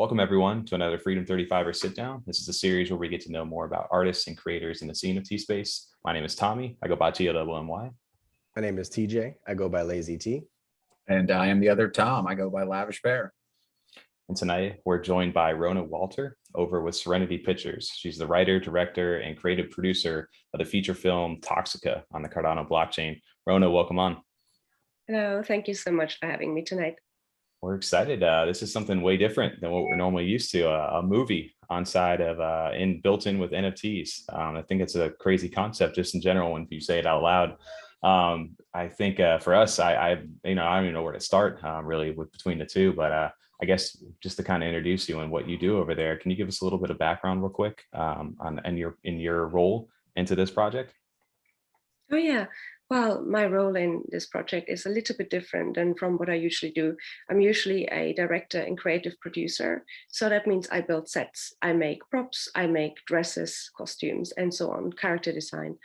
Welcome everyone to another Freedom 35er sit down. This is a series where we get to know more about artists and creators in the CNFT space. My name is Tommy. I go by TLWMY. My name is TJ. I go by Lazy T. And I am the other Tom. I go by Lavish Bear. And tonight we're joined by Rona Walter over with Serenity Pictures. She's the writer, director, and creative producer of the feature film Toxica on the Cardano blockchain. Rona, welcome on. Hello, thank you so much for having me tonight. We're excited. This is something way different than what we're normally used to. A movie on side of built in with NFTs. I think it's a crazy concept just in general when you say it out loud. I think for us, I don't even know where to start really between the two, but I guess just to kind of introduce you and what you do over there, can you give us a little bit of background real quick in your role into this project? Oh yeah. Well, my role in this project is a little bit different than from what I usually do. I'm usually a director and creative producer. So that means I build sets, I make props, I make dresses, costumes, and so on, character design.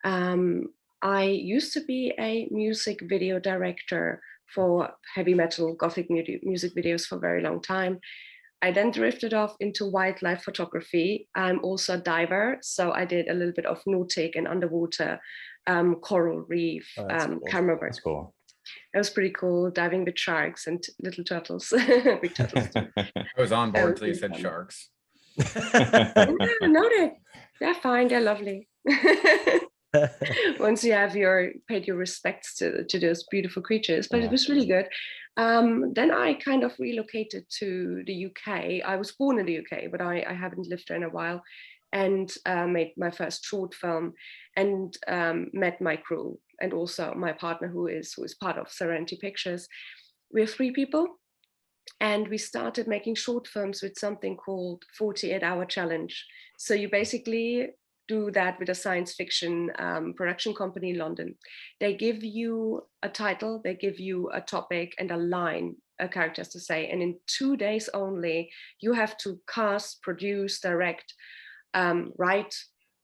I used to be a music video director for heavy metal, gothic music videos for a very long time. I then drifted off into wildlife photography. I'm also a diver, so I did a little bit of nautic and underwater coral reef Cool. camera work. That's cool. That was pretty cool, diving with sharks and little turtles, big turtles too. I was on board until you said fun. sharks. No, they're fine, they're lovely. Once you have paid your respects to those beautiful creatures, but It was really good. Then I kind of relocated to the UK. I was born in the UK, but I haven't lived there in a while, and made my first short film and met my crew and also my partner who is part of Serenity Pictures. We're 3 people, and we started making short films with something called 48-hour challenge. So you basically do that with a science fiction production company in London. They give you a title, they give you a topic and a line, a character has to say, and in 2 days only, you have to cast, produce, direct, write,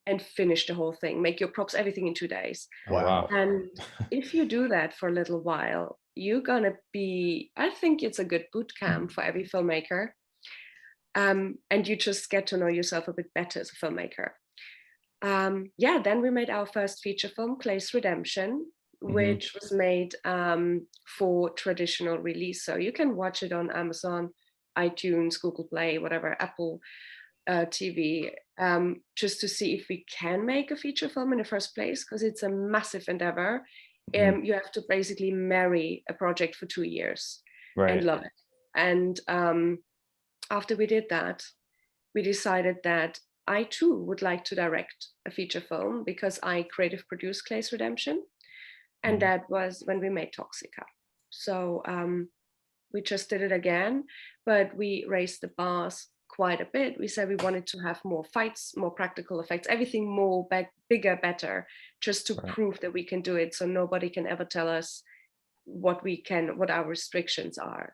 and finish the whole thing, make your props, everything in 2 days. Wow. And if you do that for a little while, you're gonna be, I think it's a good boot camp for every filmmaker. And you just get to know yourself a bit better as a filmmaker. Then we made our first feature film, Clay's Redemption, which was made for traditional release. So you can watch it on Amazon, iTunes, Google Play, whatever, Apple TV, just to see if we can make a feature film in the first place, because it's a massive endeavor. You have to basically marry a project for 2 years and love it. And after we did that, we decided that I too would like to direct a feature film, because I creative produced Clay's Redemption. And that was when we made Toxica. So we just did it again, but we raised the bars quite a bit. We said we wanted to have more fights, more practical effects, everything more bigger, better, just to prove that we can do it. So nobody can ever tell us what our restrictions are.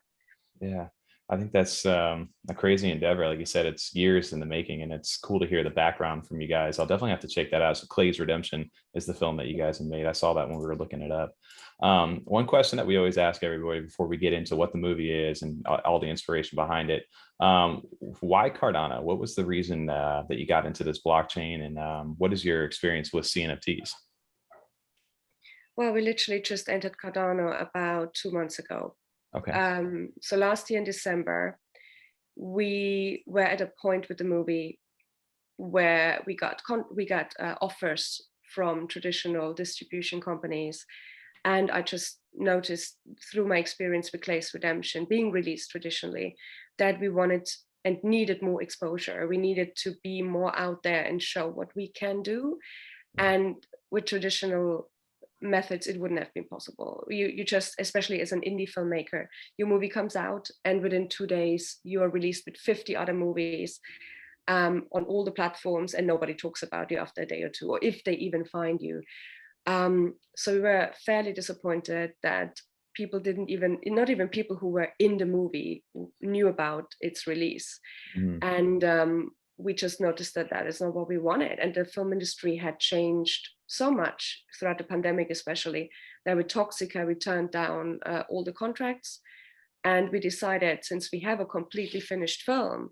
Yeah. I think that's a crazy endeavor. Like you said, it's years in the making, and it's cool to hear the background from you guys. I'll definitely have to check that out. So Clay's Redemption is the film that you guys have made. I saw that when we were looking it up. One question that we always ask everybody before we get into what the movie is and all the inspiration behind it. Why Cardano? What was the reason that you got into this blockchain, and what is your experience with CNFTs? Well, we literally just entered Cardano about 2 months ago. Okay. So last year in December, we were at a point with the movie where we got offers from traditional distribution companies, and I just noticed through my experience with Clay's Redemption being released traditionally that we wanted and needed more exposure. We needed to be more out there and show what we can do, and with traditional methods it wouldn't have been possible. You just, especially as an indie filmmaker, your movie comes out and within 2 days you are released with 50 other movies on all the platforms, and nobody talks about you after a day or 2, or if they even find you. So we were fairly disappointed that people not even people who were in the movie knew about its release. And we just noticed that is not what we wanted. And the film industry had changed so much throughout the pandemic, especially, that with Toxica, we turned down all the contracts. And we decided, since we have a completely finished film,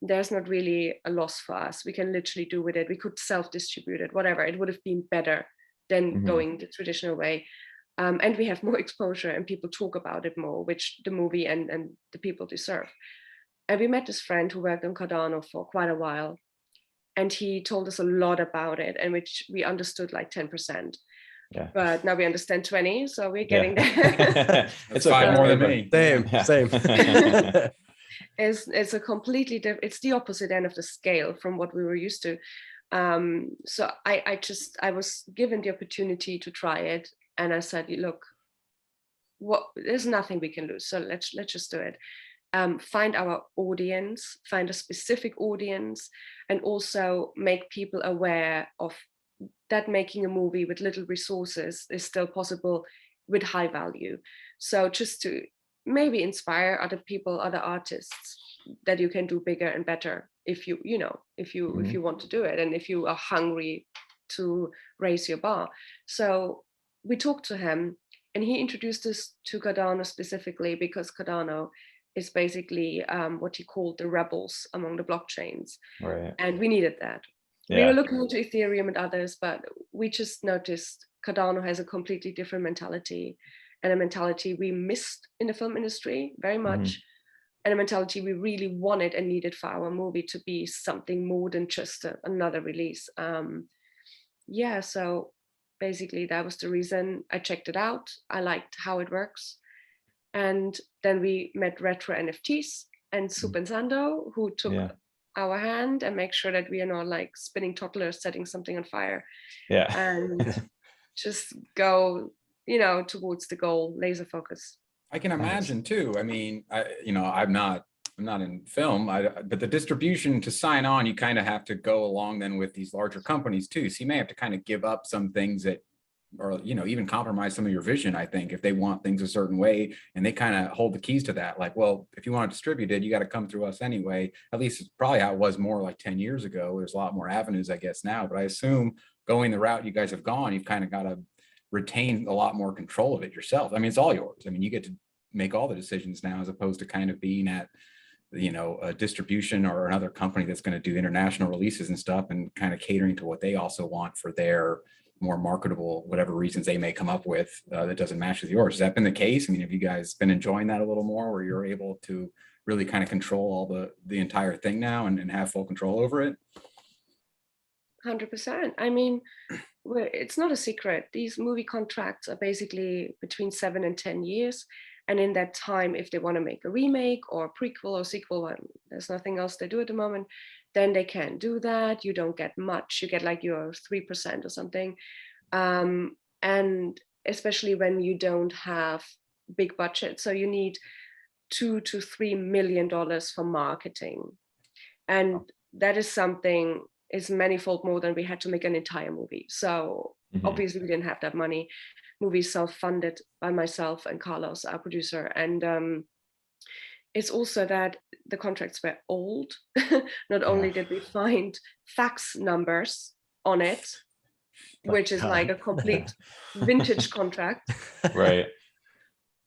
there's not really a loss for us. We can literally do with it. We could self-distribute it, whatever. It would have been better than going the traditional way. And we have more exposure and people talk about it more, which the movie and the people deserve. And we met this friend who worked on Cardano for quite a while. And he told us a lot about it, and which we understood like 10%. Yeah. But now we understand 20, so we're getting there. It's five more than me. Same. It's a completely different, it's the opposite end of the scale from what we were used to. So I was given the opportunity to try it, and I said, look, there's nothing we can lose, so let's just do it. Find our audience, find a specific audience, and also make people aware of that making a movie with little resources is still possible with high value. So just to maybe inspire other people, other artists, that you can do bigger and better if you want to do it, and if you are hungry to raise your bar. So we talked to him, and he introduced us to Cardano specifically because Cardano is basically what he called the rebels among the blockchains. Right. And we needed that. Yeah. We were looking into Ethereum and others, but we just noticed Cardano has a completely different mentality, and a mentality we missed in the film industry very much, and a mentality we really wanted and needed for our movie to be something more than just another release. Yeah, so basically that was the reason I checked it out. I liked how it works. And then we met Retro NFTs and Soup and Sando, who took our hand and make sure that we are not like spinning toddlers setting something on fire. Yeah. And just go, towards the goal, laser focus. I can imagine too. I mean, I'm not in film, but the distribution to sign on, you kind of have to go along then with these larger companies too. So you may have to kind of give up some things that, or even compromise some of your vision, I think, if they want things a certain way and they kind of hold the keys to that. Like, well, if you want to distribute it, you got to come through us anyway. At least it's probably how it was more like 10 years ago. There's a lot more avenues, I guess, now, but I assume going the route you guys have gone, you've kind of got to retain a lot more control of it yourself. I mean, it's all yours. I mean, you get to make all the decisions now, as opposed to kind of being at a distribution or another company that's going to do international releases and stuff, and kind of catering to what they also want for their more marketable, whatever reasons they may come up with that doesn't match with yours. Has that been the case? I mean, have you guys been enjoying that a little more, where you're able to really kind of control all the entire thing now and have full control over it? 100%. I mean, it's not a secret. These movie contracts are basically between 7 and 10 years. And in that time, if they want to make a remake or a prequel or sequel, well, there's nothing else they do at the moment, then they can do that. You don't get much. You get like your 3% or something. And especially when you don't have big budget. So you need $2 to $3 million for marketing. And that is something is manifold more than we had to make an entire movie. So obviously we didn't have that money. Movie self-funded by myself and Carlos, our producer. And it's also that the contracts were old. Not only did we find fax numbers on it, which is like a complete vintage contract. Right.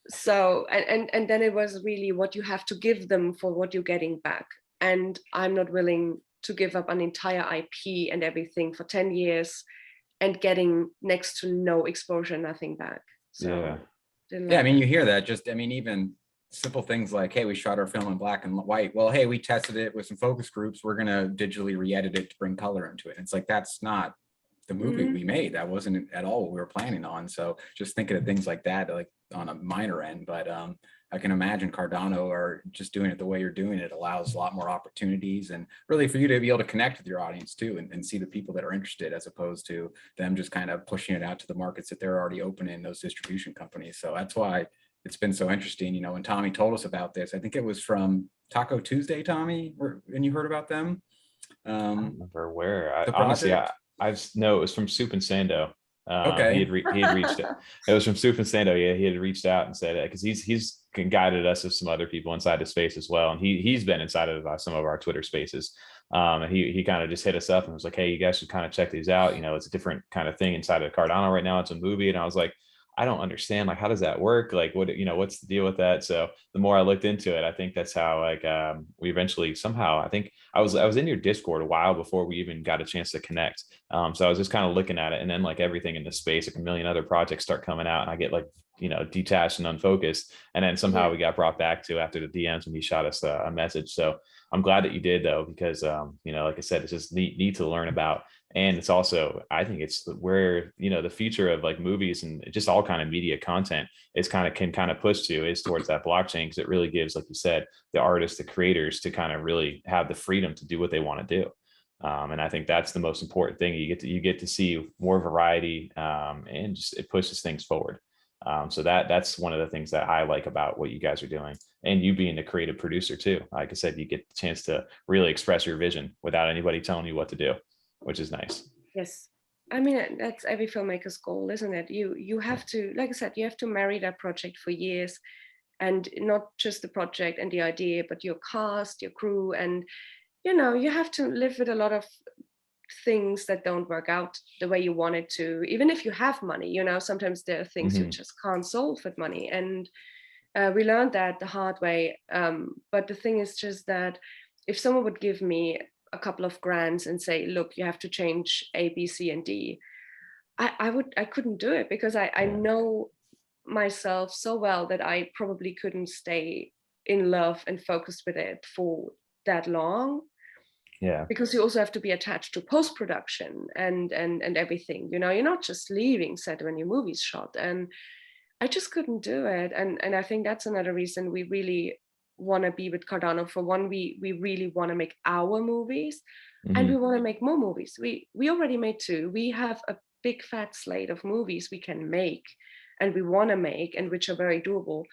So, and then it was really what you have to give them for what you're getting back. And I'm not willing to give up an entire IP and everything for 10 years and getting next to no exposure, nothing back. So, yeah, I mean, you hear that. Just, I mean, even simple things like, hey, we shot our film in black and white. Well, hey, we tested it with some focus groups. We're going to digitally re-edit it to bring color into it. It's like, that's not the movie we made. That wasn't at all what we were planning on. So just thinking of things like that, like on a minor end, but I can imagine Cardano, or just doing it the way you're doing it, allows a lot more opportunities, and really for you to be able to connect with your audience too, and see the people that are interested, as opposed to them just kind of pushing it out to the markets that they're already open in, those distribution companies. So that's why it's been so interesting. When Tommy told us about this, I think it was from Taco Tuesday, Tommy, and you heard about them. I don't remember where. Honestly, no, it was from Soup and Sando. Okay. He had reached it. It was from Soup and Sando. Yeah, he had reached out and said, because he's guided us with some other people inside the space as well, and he's been inside of some of our Twitter spaces. And he kind of just hit us up and was like, hey, you guys should kind of check these out. It's a different kind of thing inside of Cardano right now. It's a movie, and I was like, I don't understand, like, how does that work? Like, what, what's the deal with that? So the more I looked into it, I think that's how, like, we eventually somehow, I think I was in your Discord a while before we even got a chance to connect. So I was just kind of looking at it, and then like everything in the space, like a million other projects start coming out, and I get like, detached and unfocused. And then somehow Yeah. we got brought back to after the DMs when you shot us a message. So I'm glad that you did, though, because like I said, it's just neat to learn about. And it's also, I think it's where, the future of like movies and just all kind of media content is can kind of push to, is towards that blockchain, because it really gives, like you said, the artists, the creators, to kind of really have the freedom to do what they want to do. And I think that's the most important thing. You get to see more variety, and just it pushes things forward. So that's one of the things that I like about what you guys are doing, and you being the creative producer too. Like I said, you get the chance to really express your vision without anybody telling you what to do, which is nice. Yes. I mean, that's every filmmaker's goal, isn't it? You have to, like I said, you have to marry that project for years, and not just the project and the idea, but your cast, your crew, and you have to live with a lot of things that don't work out the way you want it to. Even if you have money, sometimes there are things you just can't solve with money, and we learned that the hard way. But the thing is just that if someone would give me a couple of grants and say, look, you have to change A, B, C, and D, I couldn't do it, because I know myself so well that I probably couldn't stay in love and focused with it for that long. Yeah. Because you also have to be attached to post-production and everything. You're not just leaving set when your movie's shot. And I just couldn't do it. And I think that's another reason we really want to be with Cardano. For one, we really want to make our movies, and we want to make more movies. We already made 2. We have a big fat slate of movies we can make, and we want to make, and which are very doable,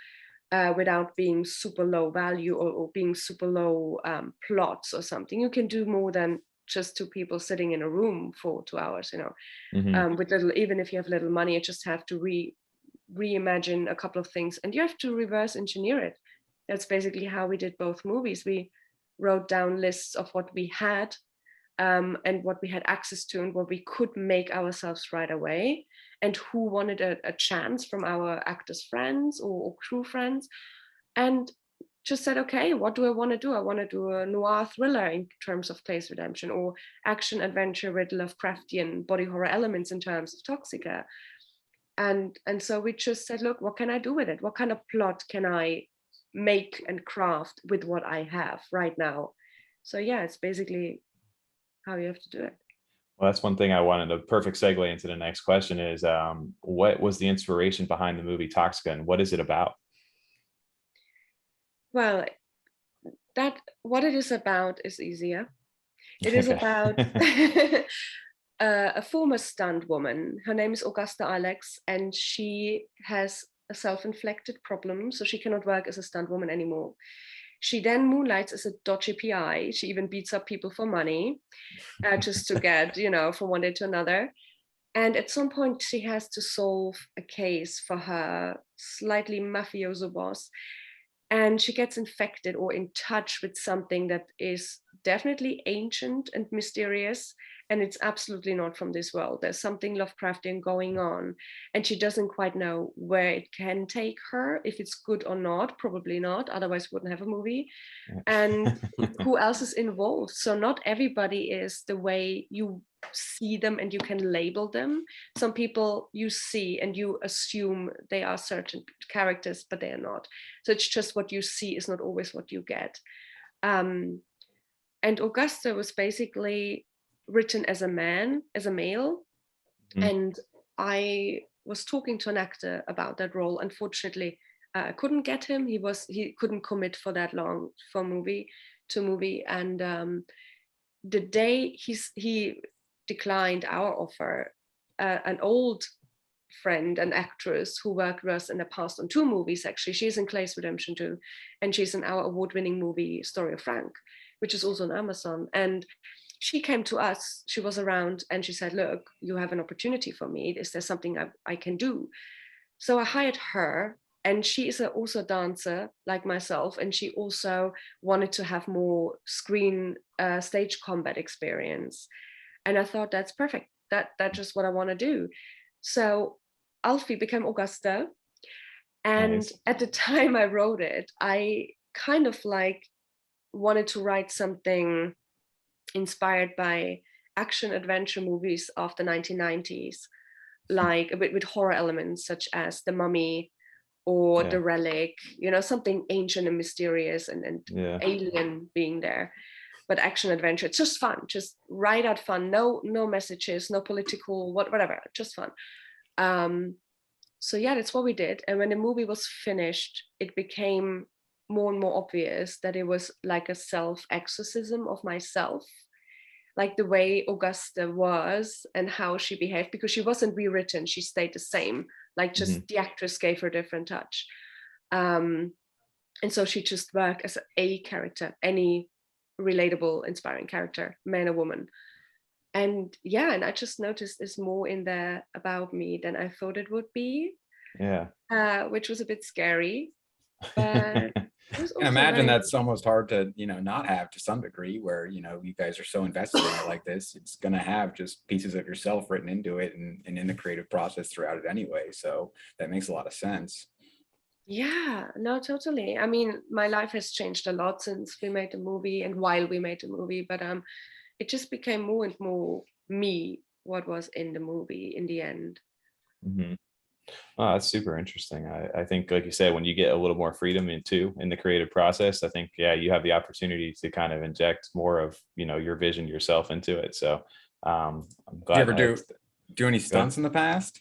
without being super low value, or being super low plots or something. You can do more than just 2 people sitting in a room for 2 hours, with little, even if you have little money, you just have to reimagine a couple of things, and you have to reverse engineer it. That's basically how we did both movies. We wrote down lists of what we had, and what we had access to, and what we could make ourselves right away, and who wanted a chance from our actors' friends or crew friends, and just said, okay, what do I want to do? I want to do a noir thriller in terms of Clay's Redemption, or action adventure with Lovecraftian body horror elements in terms of Toxica. And so we just said, look, what can I do with it? What kind of plot can I make and craft with what I have right now? So yeah, it's basically how you have to do it. Well, that's one thing I wanted. The perfect segue into the next question is, what was the inspiration behind the movie Toxica, and what is it about? Well, what it is about is easier. It is about a former stunt woman. Her name is Augusta Alex, and she has a self-inflicted problem, so she cannot work as a stunt woman anymore. She then moonlights as a dodgy PI. She even beats up people for money, just to get, from one day to another. And at some point, she has to solve a case for her slightly mafioso boss. And she gets infected or in touch with something that is definitely ancient and mysterious, and it's absolutely not from this world. There's something Lovecraftian going on, and she doesn't quite know where it can take her, if it's good or not. Probably not, otherwise we wouldn't have a movie. And who else is involved? So not everybody is the way you see them and you can label them. Some people you see and you assume they are certain characters, but they are not. So it's just what you see is not always what you get. And Augusta was basically written as a male. And I was talking to an actor about that role. Unfortunately, I couldn't get him. He couldn't commit for that long for movie. And the day he declined our offer, an old friend, an actress who worked with us in the past on 2 movies, actually, she's in Clay's Redemption too, and she's in our award-winning movie Story of Frank, which is also on Amazon. And she came to us, she was around, and she said, look, you have an opportunity for me. Is there something I can do? So I hired her, and she is also a dancer like myself, and she also wanted to have more screen stage combat experience. And I thought, that's perfect. That's just what I want to do. So Alfie became Augusta. And Nice. at the time I wrote it, I kind of like wanted to write something inspired by action adventure movies of the 1990s, like a bit with horror elements such as The Mummy or Yeah. The Relic, you know, something ancient and mysterious and Yeah. alien being there. But action adventure, it's just fun, just right out fun. No messages, no political, whatever, just fun. So yeah, that's what we did. And when the movie was finished, it became more and more obvious that it was like a self-exorcism of myself, like the way Augusta was and how she behaved, because she wasn't rewritten, she stayed the same, like just the actress gave her a different touch. And so she just worked as a character, any relatable, inspiring character, man or woman. And yeah, and I just noticed there's more in there about me than I thought it would be, Yeah. which was a bit scary, but it was And also imagine very, that's almost hard to, not have to some degree where, you guys are so invested in it like this, it's going to have just pieces of yourself written into it and in the creative process throughout it anyway. So that makes a lot of sense. yeah, no, totally. I mean, my life has changed a lot since we made the movie and while we made the movie, but it just became more and more me, what was in the movie in the end. Mm-hmm. Oh, that's super interesting. I think, like you said, when you get a little more freedom in the creative process, I think, yeah, you have the opportunity to kind of inject more of, your vision yourself into it. So I'm Did you glad. ever do any stunts in the past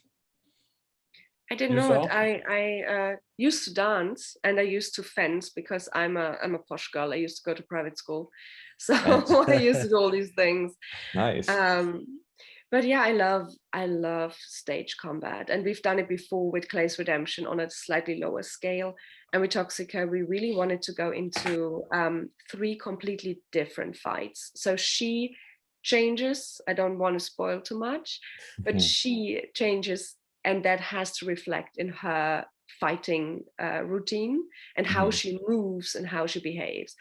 I did not. yourself? I used to dance and I used to fence because I'm a posh girl. I used to go to private school, so Nice. I used to do all these things. Nice. But yeah, I love stage combat, and we've done it before with Clay's Redemption on a slightly lower scale. And with Toxica, we really wanted to go into 3 completely different fights. So she changes. I don't want to spoil too much, but she changes, and that has to reflect in her fighting routine and how she moves and how she behaves.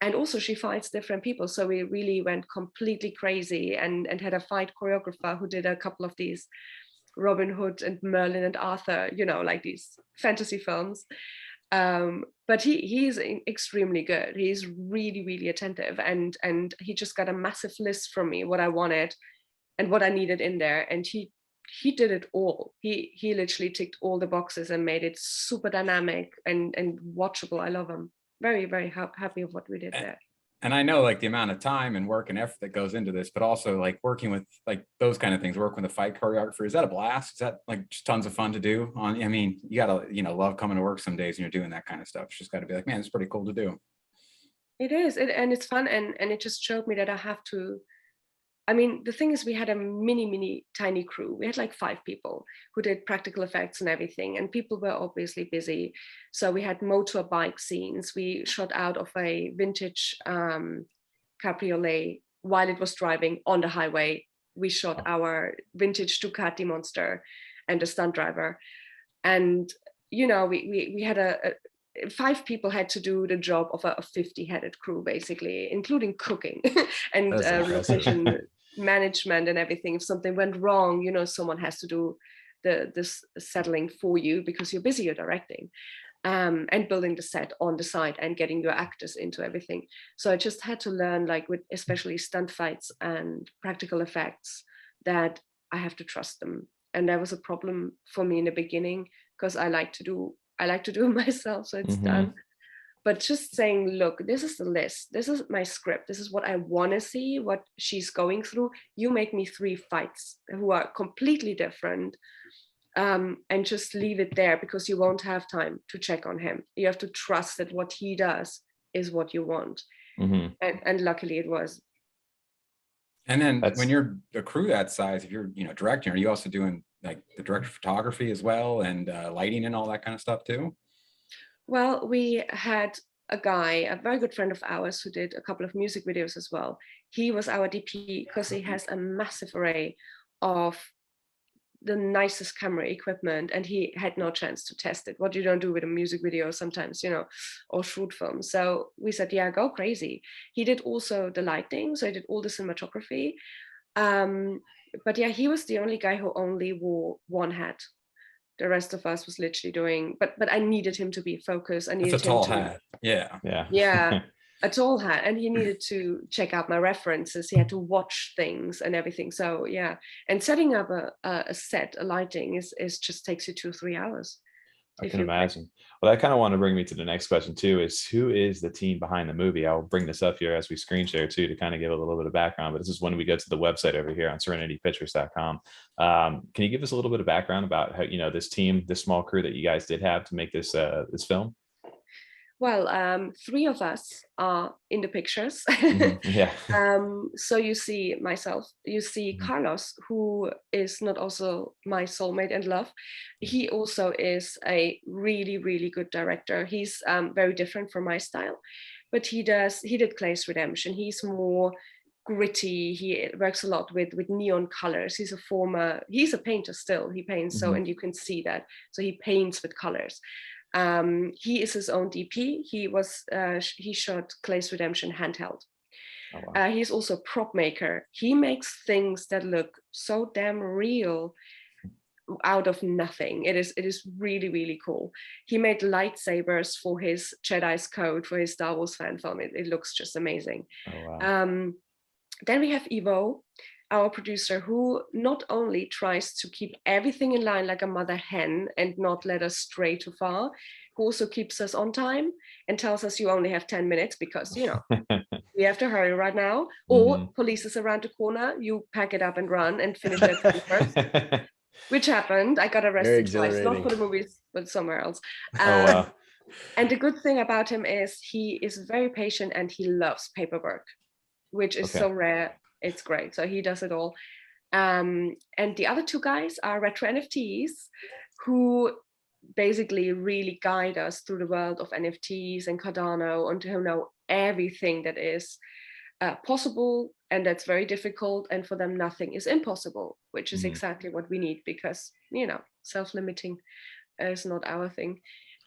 And also she fights different people, so we really went completely crazy and had a fight choreographer who did a couple of these Robin Hood and Merlin and Arthur, like these fantasy films. But he's extremely good. He's really, really attentive, and he just got a massive list from me what I wanted and what I needed in there, and he did it all. He literally ticked all the boxes and made it super dynamic and watchable. I love him. Very, very happy with what we did there. And I know like the amount of time and work and effort that goes into this, but also like working with like those kind of things, working with a fight choreographer, is that a blast? Is that like just tons of fun to do? I mean, you gotta, love coming to work some days and you're doing that kind of stuff. It's just gotta be like, man, it's pretty cool to do. It is, and it's fun, and it just showed me that I have to. I mean, the thing is, we had a mini, tiny crew. We had like 5 people who did practical effects and everything, and people were obviously busy. So we had motorbike scenes. We shot out of a vintage cabriolet while it was driving on the highway. We shot our vintage Ducati Monster and the stunt driver. And, we had 5 people had to do the job of a 50-headed crew, basically, including cooking and location management and everything. If something went wrong, someone has to do this settling for you because you're busy, you're directing, and building the set on the side and getting your actors into everything. So I just had to learn, like with especially stunt fights and practical effects, that I have to trust them. And that was a problem for me in the beginning because I like to do it myself, so it's done. But just saying, look, this is the list, this is my script, this is what I want to see, what she's going through. You make me 3 fights who are completely different, and just leave it there because you won't have time to check on him. You have to trust that what he does is what you want. And luckily it was. And then when you're a crew that size, if you're directing, are you also doing like the director of photography as well and lighting and all that kind of stuff too? Well, we had a guy, a very good friend of ours, who did a couple of music videos as well. He was our DP because he has a massive array of the nicest camera equipment, and he had no chance to test it. What you don't do with a music video sometimes, or shoot film. So we said, yeah, go crazy. He did also the lighting, so he did all the cinematography. But yeah, he was the only guy who only wore one hat. The rest of us was literally doing, but I needed him to be focused. I It's needed a tall him to, hat. Yeah. yeah, a tall hat, and he needed to check out my references. He had to watch things and everything. So yeah, and setting up a set, a lighting is just takes you 2 or 3 hours. I If can you imagine. Well, that kind of want to bring me to the next question too, is who is the team behind the movie? I'll bring this up here as we screen share too, to kind of give a little bit of background, but this is when we go to the website over here on serenitypictures.com. Can you give us a little bit of background about how, this team, this small crew that you guys did have to make this, this film? Well, 3 of us are in the pictures. Yeah. So you see myself, you see Carlos, who is not also my soulmate and love. He also is a really, really good director. He's very different from my style, but he did Clay's Redemption. He's more gritty. He works a lot with neon colors. He's a painter still. He paints, so, and you can see that. So he paints with colors. He is his own DP. He shot Clay's Redemption handheld. Oh, wow. He's also a prop maker. He makes things that look so damn real out of nothing. It is really, really cool. He made lightsabers for his Jedi's Code, for his Star Wars fan film. It looks just amazing. Oh, wow. Then we have Ivo, our producer, who not only tries to keep everything in line like a mother hen and not let us stray too far, who also keeps us on time and tells us you only have 10 minutes because, we have to hurry right now. Or police is around the corner, you pack it up and run and finish that thing first, which happened. I got arrested twice, not for the movies, but somewhere else. Oh, wow. And the good thing about him is he is very patient and he loves paperwork, which is so rare. It's great. So he does it all. And the other 2 guys are retro NFTs, who basically really guide us through the world of NFTs and Cardano, and who know everything that is possible and that's very difficult. And for them, nothing is impossible, which is exactly what we need because, self-limiting is not our thing.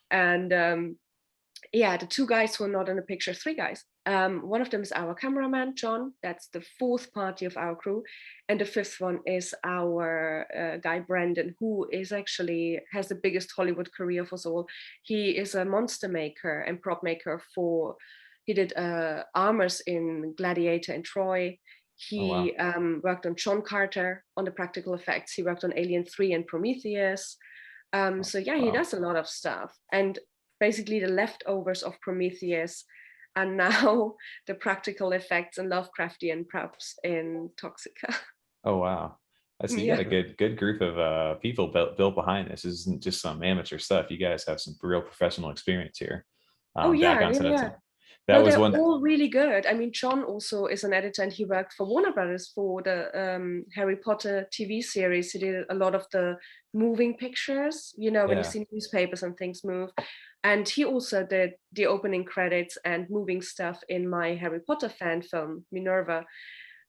And the 2 guys who are not in the picture, 3 guys. One of them is our cameraman, John. That's the 4th party of our crew. And the 5th one is our guy, Brandon, who is actually has the biggest Hollywood career of us all. He is a monster maker and prop maker he did armors in Gladiator and Troy. He worked on John Carter on the practical effects. He worked on Alien 3 and Prometheus. He does a lot of stuff. And basically the leftovers of Prometheus are now the practical effects and Lovecraftian props in Toxica. Oh, wow. I see. You got a good group of people built behind this. This isn't just some amateur stuff. You guys have some real professional experience here. They're all really good. I mean, John also is an editor and he worked for Warner Brothers for the Harry Potter TV series. He did a lot of the moving pictures, when you see newspapers and things move. And he also did the opening credits and moving stuff in my Harry Potter fan film, Minerva.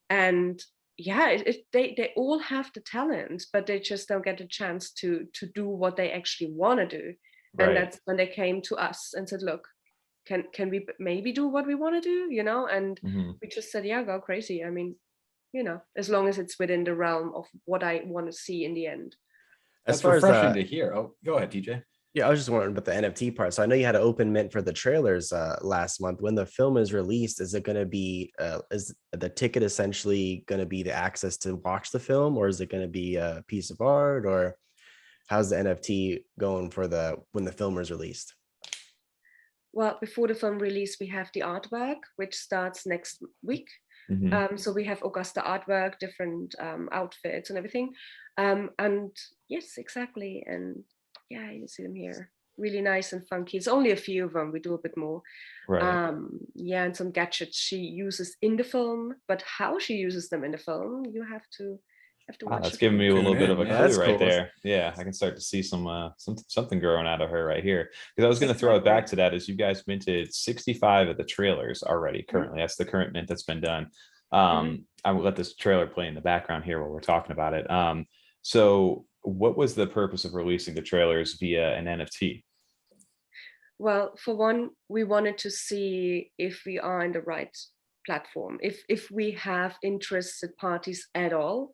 And they all have the talent, but they just don't get a chance to do what they actually want to do. Right. And that's when they came to us and said, look, can we maybe do what we want to do, and we just said, go crazy. I mean, as long as it's within the realm of what I want to see in the end. That's refreshing to hear. Oh, go ahead, TJ. Yeah, I was just wondering about the NFT part. So I know you had an open mint for the trailers last month. When the film is released, is it going to be, is the ticket essentially going to be the access to watch the film, or is it going to be a piece of art, or how's the NFT going for when the film is released? Well, before the film release, we have the artwork, which starts next week. So we have Augusta artwork, different outfits and everything. And yes, exactly. And you see them here. Really nice and funky. It's only a few of them. We do a bit more. Right. And some gadgets she uses in the film, but how she uses them in the film, you have to watch. That's giving me a little bit of a clue right cool. there. Yeah, I can start to see something growing out of her right here. Because I was going to throw it back to that, as you guys minted 65 of the trailers already currently. That's the current mint that's been done. I will let this trailer play in the background here while we're talking about it. So what was the purpose of releasing the trailers via an NFT? Well, for one, we wanted to see if we are in the right platform, if we have interested parties at all.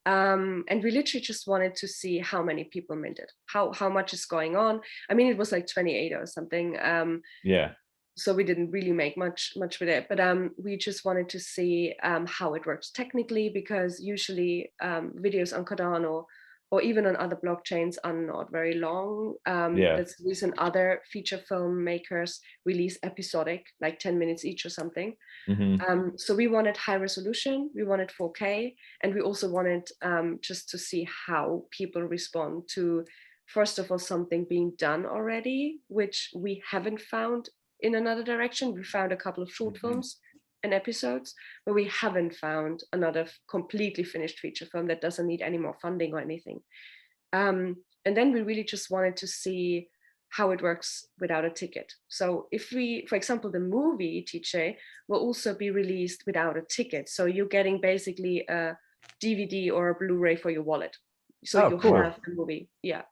And we literally just wanted to see how many people minted, how much is going on. I mean, it was like 28 or something. Yeah. So we didn't really make much with it, but we just wanted to see how it works technically, because usually videos on Cardano or even on other blockchains are not very long. Yeah. That's the reason other feature filmmakers release episodic, like 10 minutes each or something. So we wanted high resolution, we wanted 4K, and we also wanted just to see how people respond to, first of all, something being done already, which we haven't found in another direction. We found a couple of short films and episodes, but we haven't found another completely finished feature film that doesn't need any more funding or anything. And then we really just wanted to see how it works without a ticket. So if we, for example, the movie TJ will also be released without a ticket. So you're getting basically a DVD or a Blu-ray for your wallet. So you cool. have the movie. Yeah.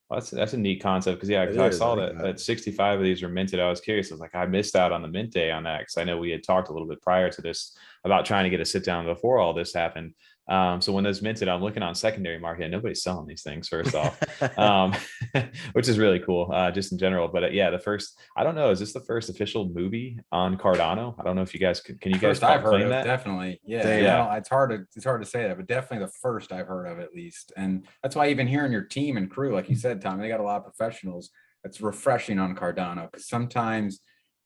Well, that's a neat concept, because It I is, saw I like that, that. 65 of these were minted. I was curious. I was like, I missed out on the mint day on that, because I know we had talked a little bit prior to this about trying to get a sit down before all this happened. So when those minted, I'm looking on secondary market and nobody's selling these things, first off, which is really cool, just in general. But yeah, the first, I don't know, is this the first official movie on Cardano? I don't know if you guys can you guys First I've heard claim of, that? definitely. Yeah. Same. And I don't, it's hard to say that, but definitely the first I've heard of, at least. And that's why even hearing your team and crew, like you said, Tom, they got a lot of professionals. It's refreshing on Cardano, because sometimes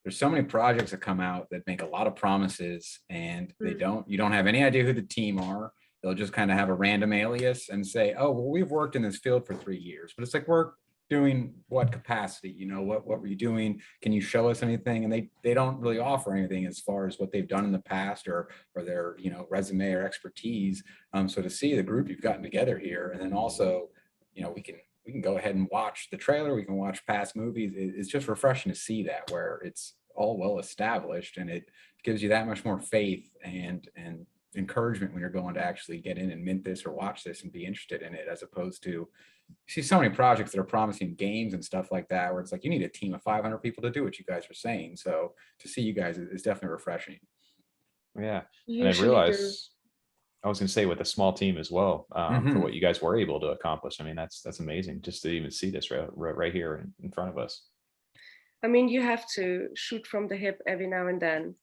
there's so many projects that come out that make a lot of promises, and you don't have any idea who the team are. They'll just kind of have a random alias and say, oh, well, we've worked in this field for 3 years, but it's like, we're doing what capacity, you know, what were you doing? Can you show us anything? And they don't really offer anything as far as what they've done in the past, or their, you know, resume or expertise. So to see the group you've gotten together here, and then also, you know, we can go ahead and watch the trailer, we can watch past movies. It's just refreshing to see that, where it's all well established, and it gives you that much more faith and encouragement when you're going to actually get in and mint this or watch this and be interested in it, as opposed to, you see so many projects that are promising games and stuff like that, where it's like you need a team of 500 people to do what you guys are saying. So to see you guys is definitely refreshing. Yeah. And I Usually realized, I was going to say, with a small team as well, for what you guys were able to accomplish. I mean, that's amazing, just to even see this right here in front of us. I mean, you have to shoot from the hip every now and then.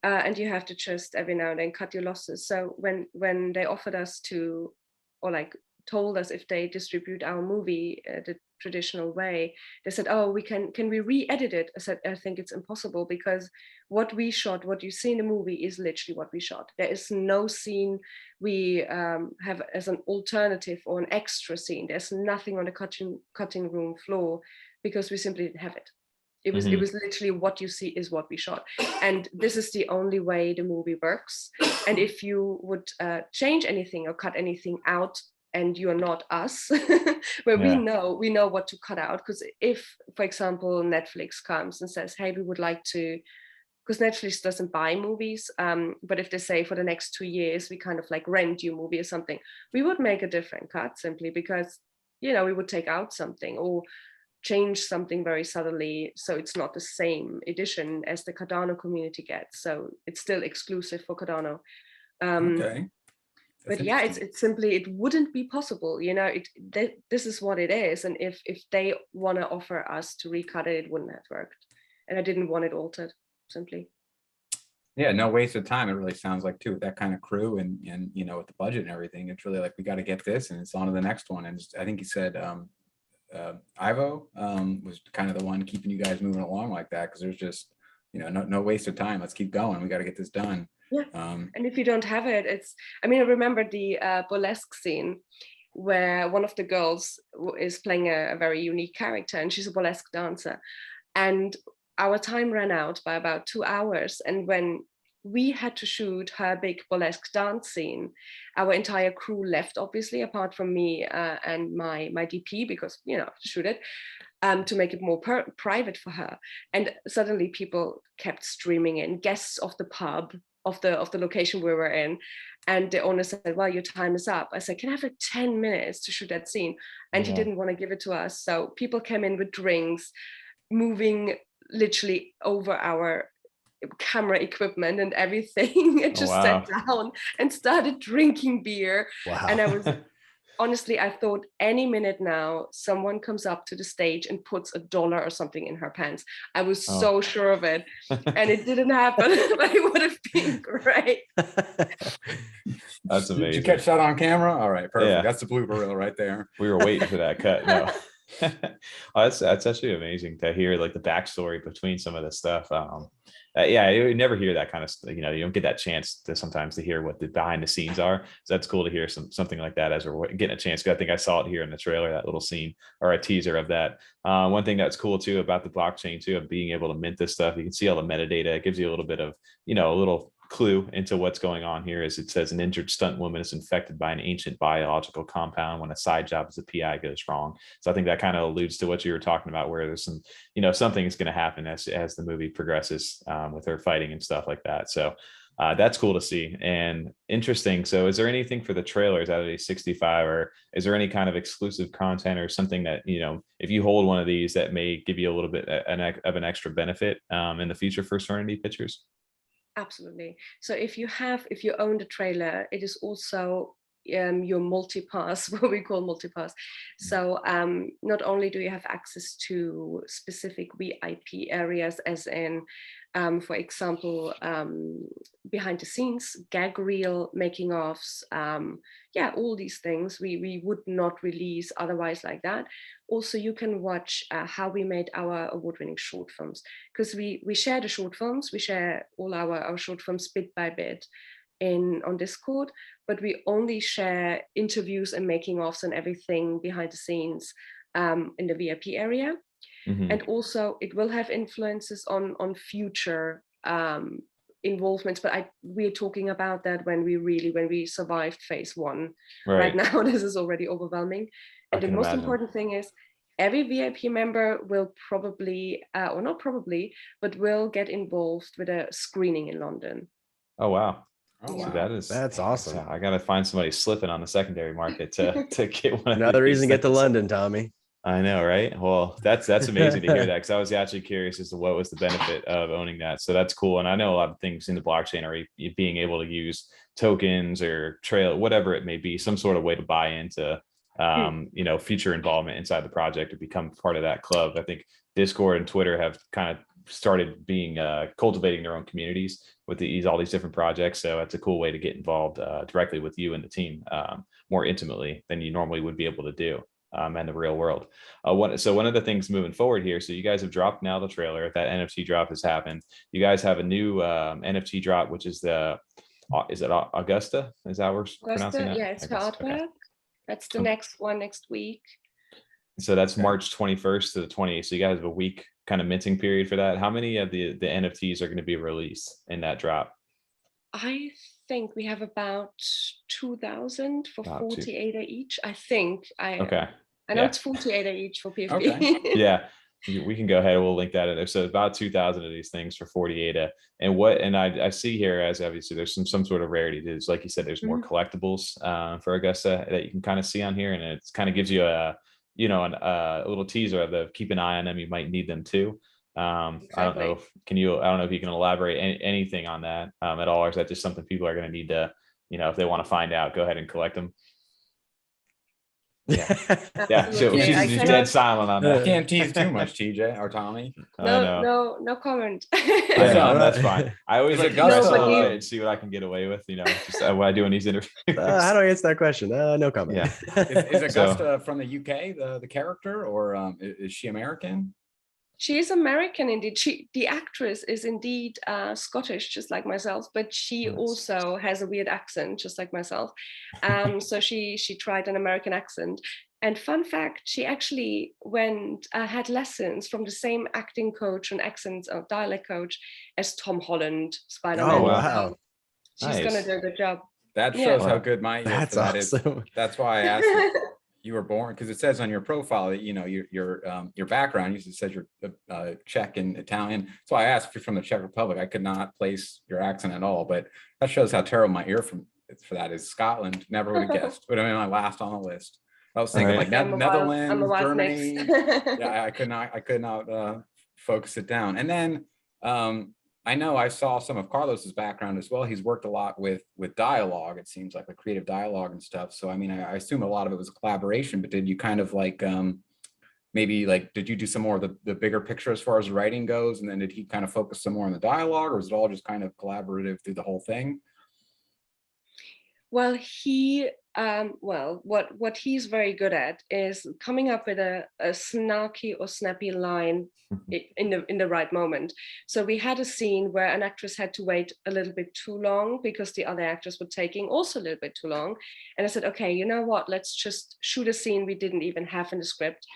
And you have to just every now and then cut your losses. So when they offered us to, or like told us if they distribute our movie the traditional way, they said, oh, can we re-edit it? I said, I think it's impossible, because what we shot, what you see in the movie, is literally what we shot. There is no scene we have as an alternative or an extra scene. There's nothing on the cutting room floor, because we simply didn't have it. It was literally what you see is what we shot. And this is the only way the movie works. And if you would change anything or cut anything out, and you're not us, where we know what to cut out. Because if, for example, Netflix comes and says, hey, we would like to, because Netflix doesn't buy movies, but if they say for the next 2 years, we kind of like rent your movie or something, we would make a different cut, simply because, you know, we would take out something or change something very subtly, so it's not the same edition as the Cardano community gets. So it's still exclusive for Cardano. Okay. But yeah, it's simply, it wouldn't be possible, you know. This is what it is, and if they want to offer us to recut it, it wouldn't have worked, and I didn't want it altered, simply. Yeah, no waste of time. It really sounds like, too, with that kind of crew and you know, with the budget and everything, it's really like, we got to get this, and it's on to the next one. And I think you said Ivo was kind of the one keeping you guys moving along like that, because there's just, you know, no waste of time. Let's keep going. We got to get this done. Yeah. And if you don't have it, I remember the burlesque scene where one of the girls is playing a very unique character, and she's a burlesque dancer. And our time ran out by about 2 hours. And when we had to shoot her big burlesque dance scene, our entire crew left, obviously, apart from me and my DP, because, you know, to shoot it, to make it more private for her. And suddenly people kept streaming in, guests of the pub, of the location we were in, and the owner said, well, your time is up. I said, can I have 10 minutes to shoot that scene? And he didn't want to give it to us. So people came in with drinks, moving literally over our camera equipment and everything, and just sat down and started drinking beer. Wow. And I was honestly, I thought any minute now someone comes up to the stage and puts $1 or something in her pants. I was so sure of it, and it didn't happen. But it would have been great. That's amazing. Did you catch that on camera? All right, perfect. That's the blooper reel right there. We were waiting for that cut. No. That's actually amazing to hear, like the backstory between some of this stuff. You never hear that kind of, you don't get that chance to sometimes to hear what the behind the scenes are. So that's cool to hear something like that as we're getting a chance. I think I saw it here in the trailer, that little scene or a teaser of that. One thing that's cool too about the blockchain too, of being able to mint this stuff, you can see all the metadata. It gives you a little bit of, a little clue into what's going on here. Is it says an injured stunt woman is infected by an ancient biological compound when a side job as a PI goes wrong. So I think that kind of alludes to what you were talking about, where there's some, something is going to happen as the movie progresses with her fighting and stuff like that. So that's cool to see and interesting. So is there anything for the trailers out of these 65, or is there any kind of exclusive content or something that, if you hold one of these, that may give you a little bit of an extra benefit in the future for Serenity Pictures? Absolutely. So if you own the trailer, it is also your multipass, what we call multipass. So not only do you have access to specific VIP areas, as in, for example, behind the scenes, gag reel, making offs, all these things we would not release otherwise like that. Also, you can watch how we made our award-winning short films, because we share the short films, we share all our short films bit by bit on Discord, but we only share interviews and making offs and everything behind the scenes in the VIP area. Mm-hmm. And also it will have influences on future involvements, but we're talking about that when we survived phase 1. Right now this is already overwhelming. And the most important thing is every VIP member will probably, or not probably, but will get involved with a screening in London. Oh, wow. Oh, so wow. that's awesome. I got to find somebody slipping on the secondary market to get one. Another reason to get to London, Tommy. I know, right? Well, that's amazing to hear that, because I was actually curious as to what was the benefit of owning that. So that's cool. And I know a lot of things in the blockchain are being able to use tokens or trail, whatever it may be, some sort of way to buy into future involvement inside the project or become part of that club. I think Discord and Twitter have kind of started being cultivating their own communities with all these different projects. So it's a cool way to get involved directly with you and the team more intimately than you normally would be able to do in the real world. So one of the things moving forward here, so you guys have dropped now the trailer, that NFT drop has happened. You guys have a new NFT drop, which is is it Augusta? Is that we're pronouncing that? Yeah, it's for artwork. Okay. That's the next one next week. So that's March 21st to the 20th. So you guys have a week kind of minting period for that. How many of the NFTs are going to be released in that drop? I think we have about 2,000 for 48 each. I think. I know it's 48 each for PFP. Okay. Yeah. We can go ahead. We'll link that in there. So about 2,000 of these things for 48. And I see here, as obviously there's some sort of rarity. There's, like you said, there's more collectibles for Augusta that you can kind of see on here, and it kind of gives you a little teaser of keep an eye on them. You might need them too. Exactly. I don't know if you can elaborate anything on that at all, or is that just something people are going to need to, if they want to find out, go ahead and collect them. Yeah. So she's dead silent on that. I can't tease too much, TJ or Tommy. No comment. That's fine. I always like to and see what I can get away with. Just what I do in these interviews. How do I answer that question? No comment. Yeah. Is Augusta from the UK, the character, or is she American? She is American indeed. The actress is indeed Scottish, just like myself, but she also has a weird accent, just like myself. So she tried an American accent. And fun fact, she actually had lessons from the same acting coach and accent or dialect coach as Tom Holland, Spider-Man. Oh, wow. She's going to do a good job. That shows how good my ear for that awesome. Is. That's why I asked you were born, because it says on your profile that your background usually says you're Czech and Italian. So I asked if you're from the Czech Republic. I could not place your accent at all, but that shows how terrible my ear for that is. Scotland, never would have guessed. But I mean, my last on the list. I was thinking like Netherlands, Germany. Yeah, I could not focus it down. And then I know I saw some of Carlos's background as well. He's worked a lot with dialogue. It seems like creative dialogue and stuff. So I mean, I assume a lot of it was a collaboration. But did you kind of like maybe like did you do some more of the bigger picture as far as writing goes, and then did he kind of focus some more on the dialogue, or was it all just kind of collaborative through the whole thing? Well, what he's very good at is coming up with a snarky or snappy line in the right moment. So we had a scene where an actress had to wait a little bit too long because the other actors were taking also a little bit too long. And I said, okay, you know what? Let's just shoot a scene we didn't even have in the script,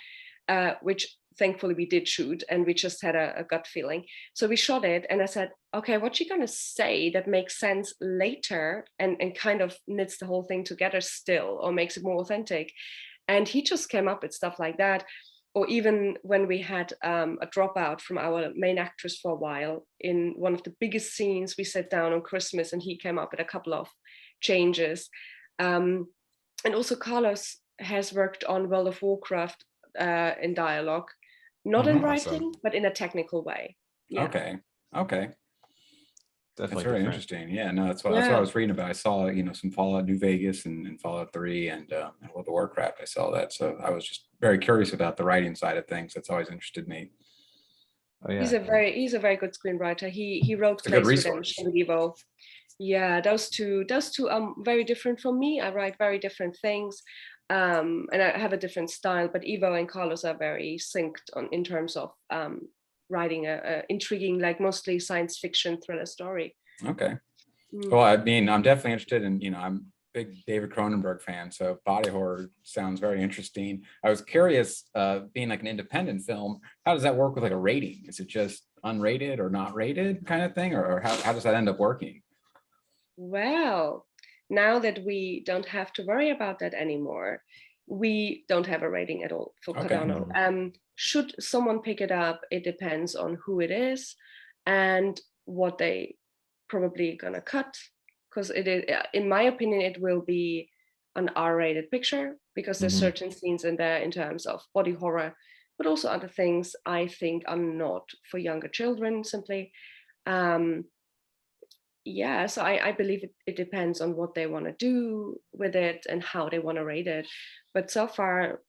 which thankfully we did shoot, and we just had a gut feeling. So we shot it, and I said, okay, what's she gonna say that makes sense later and kind of knits the whole thing together still, or makes it more authentic? And he just came up with stuff like that. Or even when we had a dropout from our main actress for a while in one of the biggest scenes, we sat down on Christmas and he came up with a couple of changes. And also Carlos has worked on World of Warcraft in dialogue, not in writing, but in a technical way. Yeah. Okay. That's very different. interesting. Yeah, no, that's what I was reading about. I saw, some Fallout New Vegas and Fallout 3 and World of Warcraft. I saw that. So I was just very curious about the writing side of things. That's always interested me. Oh, yeah. He's a very good screenwriter. He wrote Place Redemption with Evo. Yeah, those two are very different from me. I write very different things. And I have a different style, but Evo and Carlos are very synced in terms of writing a intriguing, like mostly science fiction thriller story. Okay. Well, I mean, I'm definitely interested in, I'm a big David Cronenberg fan, so body horror sounds very interesting. I was curious, being like an independent film, how does that work with like a rating? Is it just unrated or not rated kind of thing, or how does that end up working? Well, now that we don't have to worry about that anymore, we don't have a rating at all for Cardano. Should someone pick it up, it depends on who it is and what they probably gonna cut, because it is, in my opinion, it will be an R-rated picture because there's certain scenes in there in terms of body horror, but also other things I think are not for younger children simply. Yeah, so I believe it depends on what they want to do with it and how they want to rate it. But so far,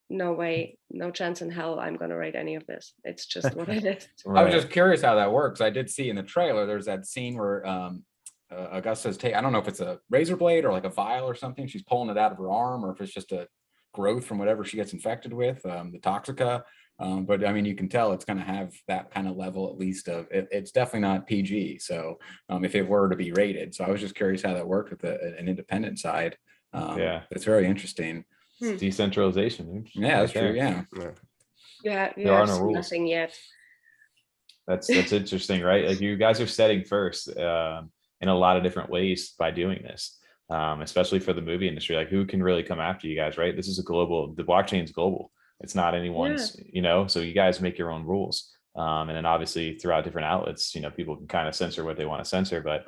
no way, no chance in hell I'm going to rate any of this. It's just what it is. Right. I was just curious how that works. I did see in the trailer, there's that scene where Augusta's I don't know if it's a razor blade or like a vial or something. She's pulling it out of her arm, or if it's just a growth from whatever she gets infected with, the Toxica. But I mean, you can tell it's going to have that kind of level, at least of it's definitely not PG. So if it were to be rated, so I was just curious how that worked with an independent side. Yeah, it's very interesting. Decentralization. Yeah, that's true. Yeah. There are no rules. Nothing yet. That's interesting, right? Like you guys are setting first in a lot of different ways by doing this, especially for the movie industry. Like who can really come after you guys, right? This is the blockchain is global. It's not anyone's, so you guys make your own rules. And then obviously throughout different outlets, people can kind of censor what they want to censor. But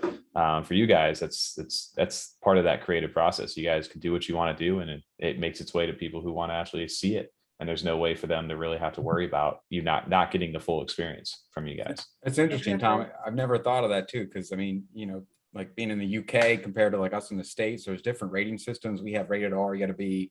for you guys, that's part of that creative process. You guys can do what you want to do, and it makes its way to people who want to actually see it. And there's no way for them to really have to worry about you not getting the full experience from you guys. It's interesting, Tom. I've never thought of that too, because I mean, like being in the UK compared to like us in the States, there's different rating systems. We have rated R. You got to be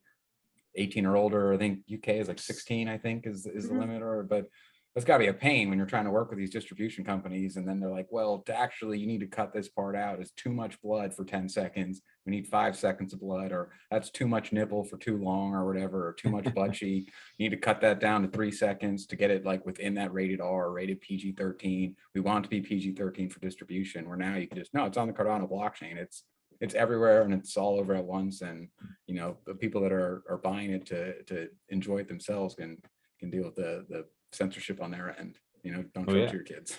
18 or older. I think UK is like 16, I think is the limit, but that's got to be a pain when you're trying to work with these distribution companies. And then they're like, well, you need to cut this part out. It's too much blood for 10 seconds. We need 5 seconds of blood, or that's too much nipple for too long or whatever, or too much butt cheek. You need to cut that down to 3 seconds to get it like within that rated R, rated PG-13. We want it to be PG-13 for distribution, where now you can just, no, it's on the Cardano blockchain. It's everywhere and it's all over at once. And, the people that are buying it to enjoy it themselves can deal with the censorship on their end. Don't show it to your kids.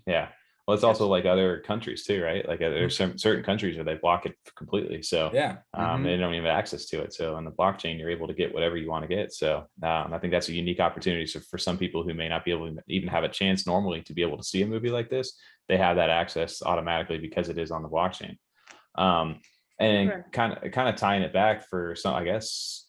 Yeah. Well, it's also like other countries too, right? Like there's certain countries where they block it completely. So they don't even have access to it. So on the blockchain, you're able to get whatever you want to get. So I think that's a unique opportunity. So for some people who may not be able to even have a chance normally to be able to see a movie like this, they have that access automatically because it is on the blockchain. And kind of tying it back for some, I guess,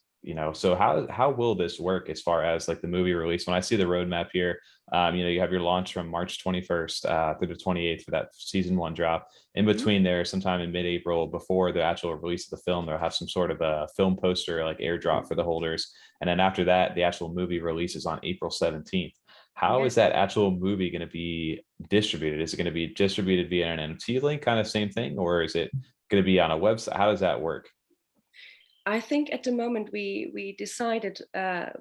So how will this work as far as like the movie release? When I see the roadmap here, you have your launch from March 21st through the 28th for that season 1 drop. In between there, sometime in mid-April, before the actual release of the film, they'll have some sort of a film poster like airdrop for the holders. And then after that, the actual movie releases on April 17th. How is that actual movie going to be distributed? Is it going to be distributed via an NFT link, kind of same thing, or is it going to be on a website? How does that work? I think at the moment we decided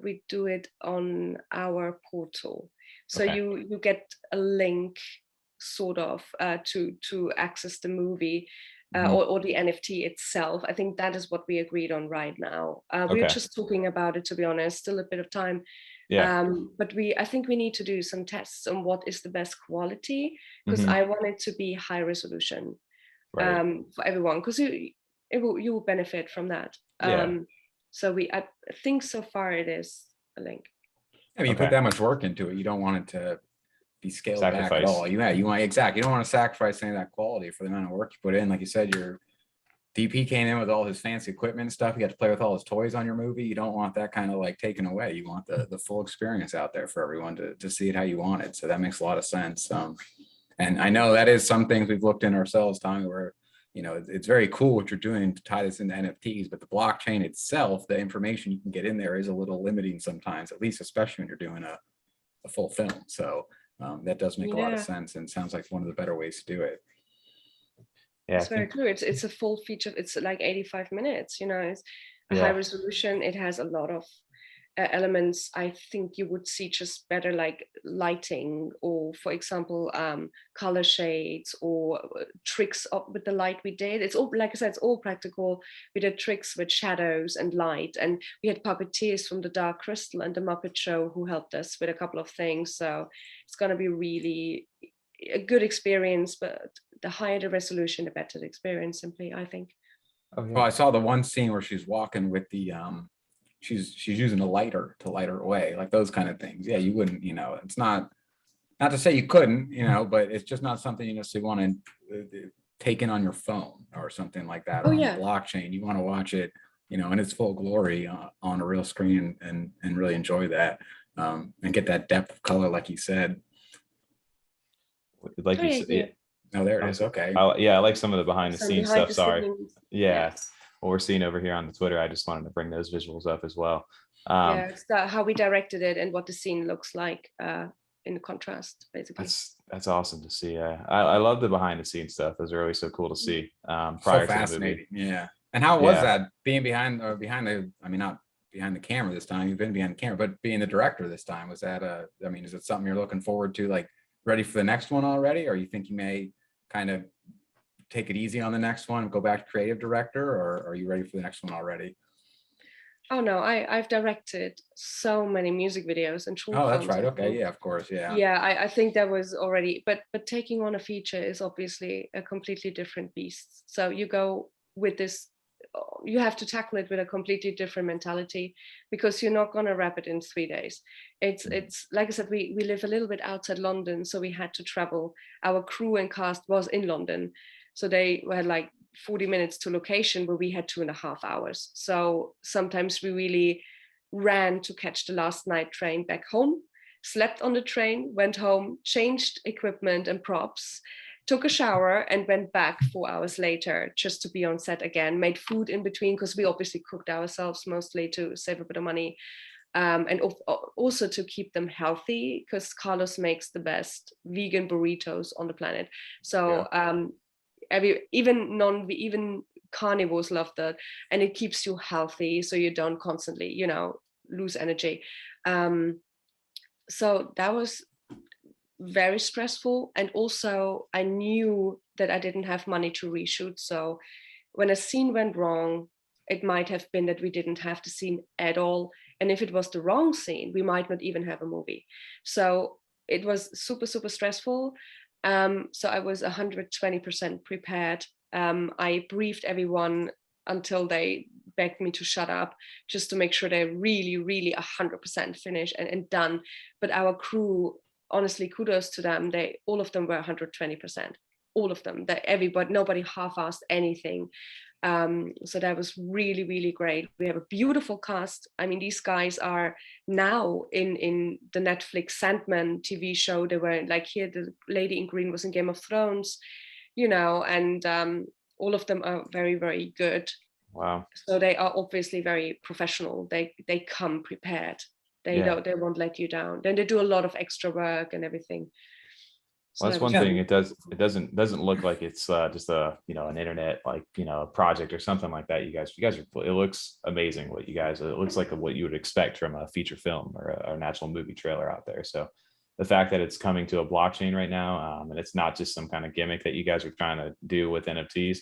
we do it on our portal. So Okay. you get a link sort of to access the movie or the NFT itself. I think that is what we agreed on right now. We're Okay. just talking about it, to be honest, still a bit of time. Yeah. But I think we need to do some tests on what is the best quality, because Mhm. I want it to be high resolution Right. for everyone, because you will benefit from that. Yeah. So I think so far it is a link. I mean, you put Okay. that much work into it, you don't want it to be scaled back at all. Sacrifice. You want exactly. You don't want to sacrifice any of that quality for the amount of work you put in. Like you said, your DP came in with all his fancy equipment and stuff. You got to play with all his toys on your movie. You don't want that kind of like taken away. You want the full experience out there for everyone to see it how you want it. So that makes a lot of sense. And I know that is some things we've looked in ourselves, Tommy, where it's very cool what you're doing to tie this into NFTs, but the blockchain itself, the information you can get in there is a little limiting sometimes, at least especially when you're doing a full film. So that does make a lot of sense, and sounds like one of the better ways to do it. Yeah. It's very true. It's a full feature. It's like 85 minutes. It's a high resolution. It has a lot of elements. I think you would see just better like lighting, or for example color shades, or tricks up with the light we did. It's all, like I said, it's all practical. We did tricks with shadows and light, and we had puppeteers from the Dark Crystal and the Muppet Show who helped us with a couple of things. So it's going to be really a good experience, but the higher the resolution, the better the experience, simply, I think. Oh, yeah. Well, I saw the one scene where she's walking with the she's using a lighter to light her away, like those kind of things. Yeah, you wouldn't, it's not to say you couldn't, but it's just not something you necessarily want to take in on your phone or something like that, or on the blockchain. You want to watch it, in its full glory on a real screen and really enjoy that, and get that depth of color, like you said. Like you said, oh, there it is. Okay. I like some of the behind the scenes stuff. Sorry. Yeah. Yes. What we're seeing over here on the Twitter, I just wanted to bring those visuals up as well. It's how we directed it and what the scene looks like in contrast, basically. That's awesome to see. I love the behind the scenes stuff. Those are always so cool to see. Prior to the movie. Yeah. And how was that being behind the, I mean, not behind the camera this time, you've been behind the camera, but being the director this time, was that is it something you're looking forward to, like ready for the next one already? Or you think you may kind of take it easy on the next one, go back to creative director, or are you ready for the next one already? Oh no, I've directed so many music videos and short films. Oh, that's films. right. Okay, yeah, of course, yeah. Yeah, I think that was already, but taking on a feature is obviously a completely different beast. So you go with this, you have to tackle it with a completely different mentality, because you're not going to wrap it in 3 days. It's like I said, we live a little bit outside London, so we had to travel. Our crew and cast was in London, so they had like 40 minutes to location, where we had 2.5 hours. So sometimes we really ran to catch the last night train back home, slept on the train, went home, changed equipment and props, took a shower, and went back 4 hours later just to be on set again, made food in between, because we obviously cooked ourselves mostly to save a bit of money, and also to keep them healthy, because Carlos makes the best vegan burritos on the planet. So even carnivores love that, and it keeps you healthy, so you don't constantly lose energy. So that was very stressful, and also I knew that I didn't have money to reshoot. So when a scene went wrong, it might have been that we didn't have the scene at all, and if it was the wrong scene, we might not even have a movie. So it was super stressful. So I was 120% prepared. I briefed everyone until they begged me to shut up, just to make sure they're really 100% finished and done. But our crew, honestly, kudos to them. All of them were 120%. all of them, that nobody half-assed anything. So that was really, really great. We have a beautiful cast. I mean, these guys are now in the Netflix Sandman TV show. They were like, here, the lady in green was in Game of Thrones, and all of them are very, very good. Wow. So they are obviously very professional. They come prepared. They won't let you down. Then they do a lot of extra work and everything. Well, that's one thing. It doesn't look like it's just a an internet project or something like that. You guys are, it looks amazing what you guys, it looks like what you would expect from a feature film or a natural movie trailer out there. So the fact that it's coming to a blockchain right now, and it's not just some kind of gimmick that you guys are trying to do with NFTs,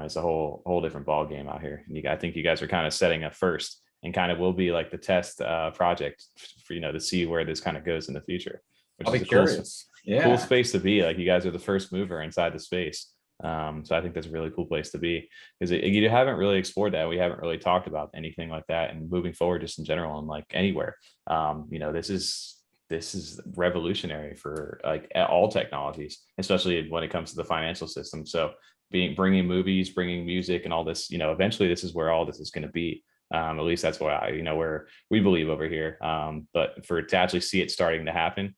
it's a whole different ball game out here. And I think you guys are kind of setting a first, and kind of will be like the test project for to see where this kind of goes in the future. I'll be curious. Cool space to be. Like, you guys are the first mover inside the space. So I think that's a really cool place to be, because you haven't really explored that. We haven't really talked about anything like that, and moving forward just in general and like anywhere. This is revolutionary for like all technologies, especially when it comes to the financial system. So bringing movies, bringing music and all this, eventually this is where all this is going to be. At least that's what where we believe over here. But to actually see it starting to happen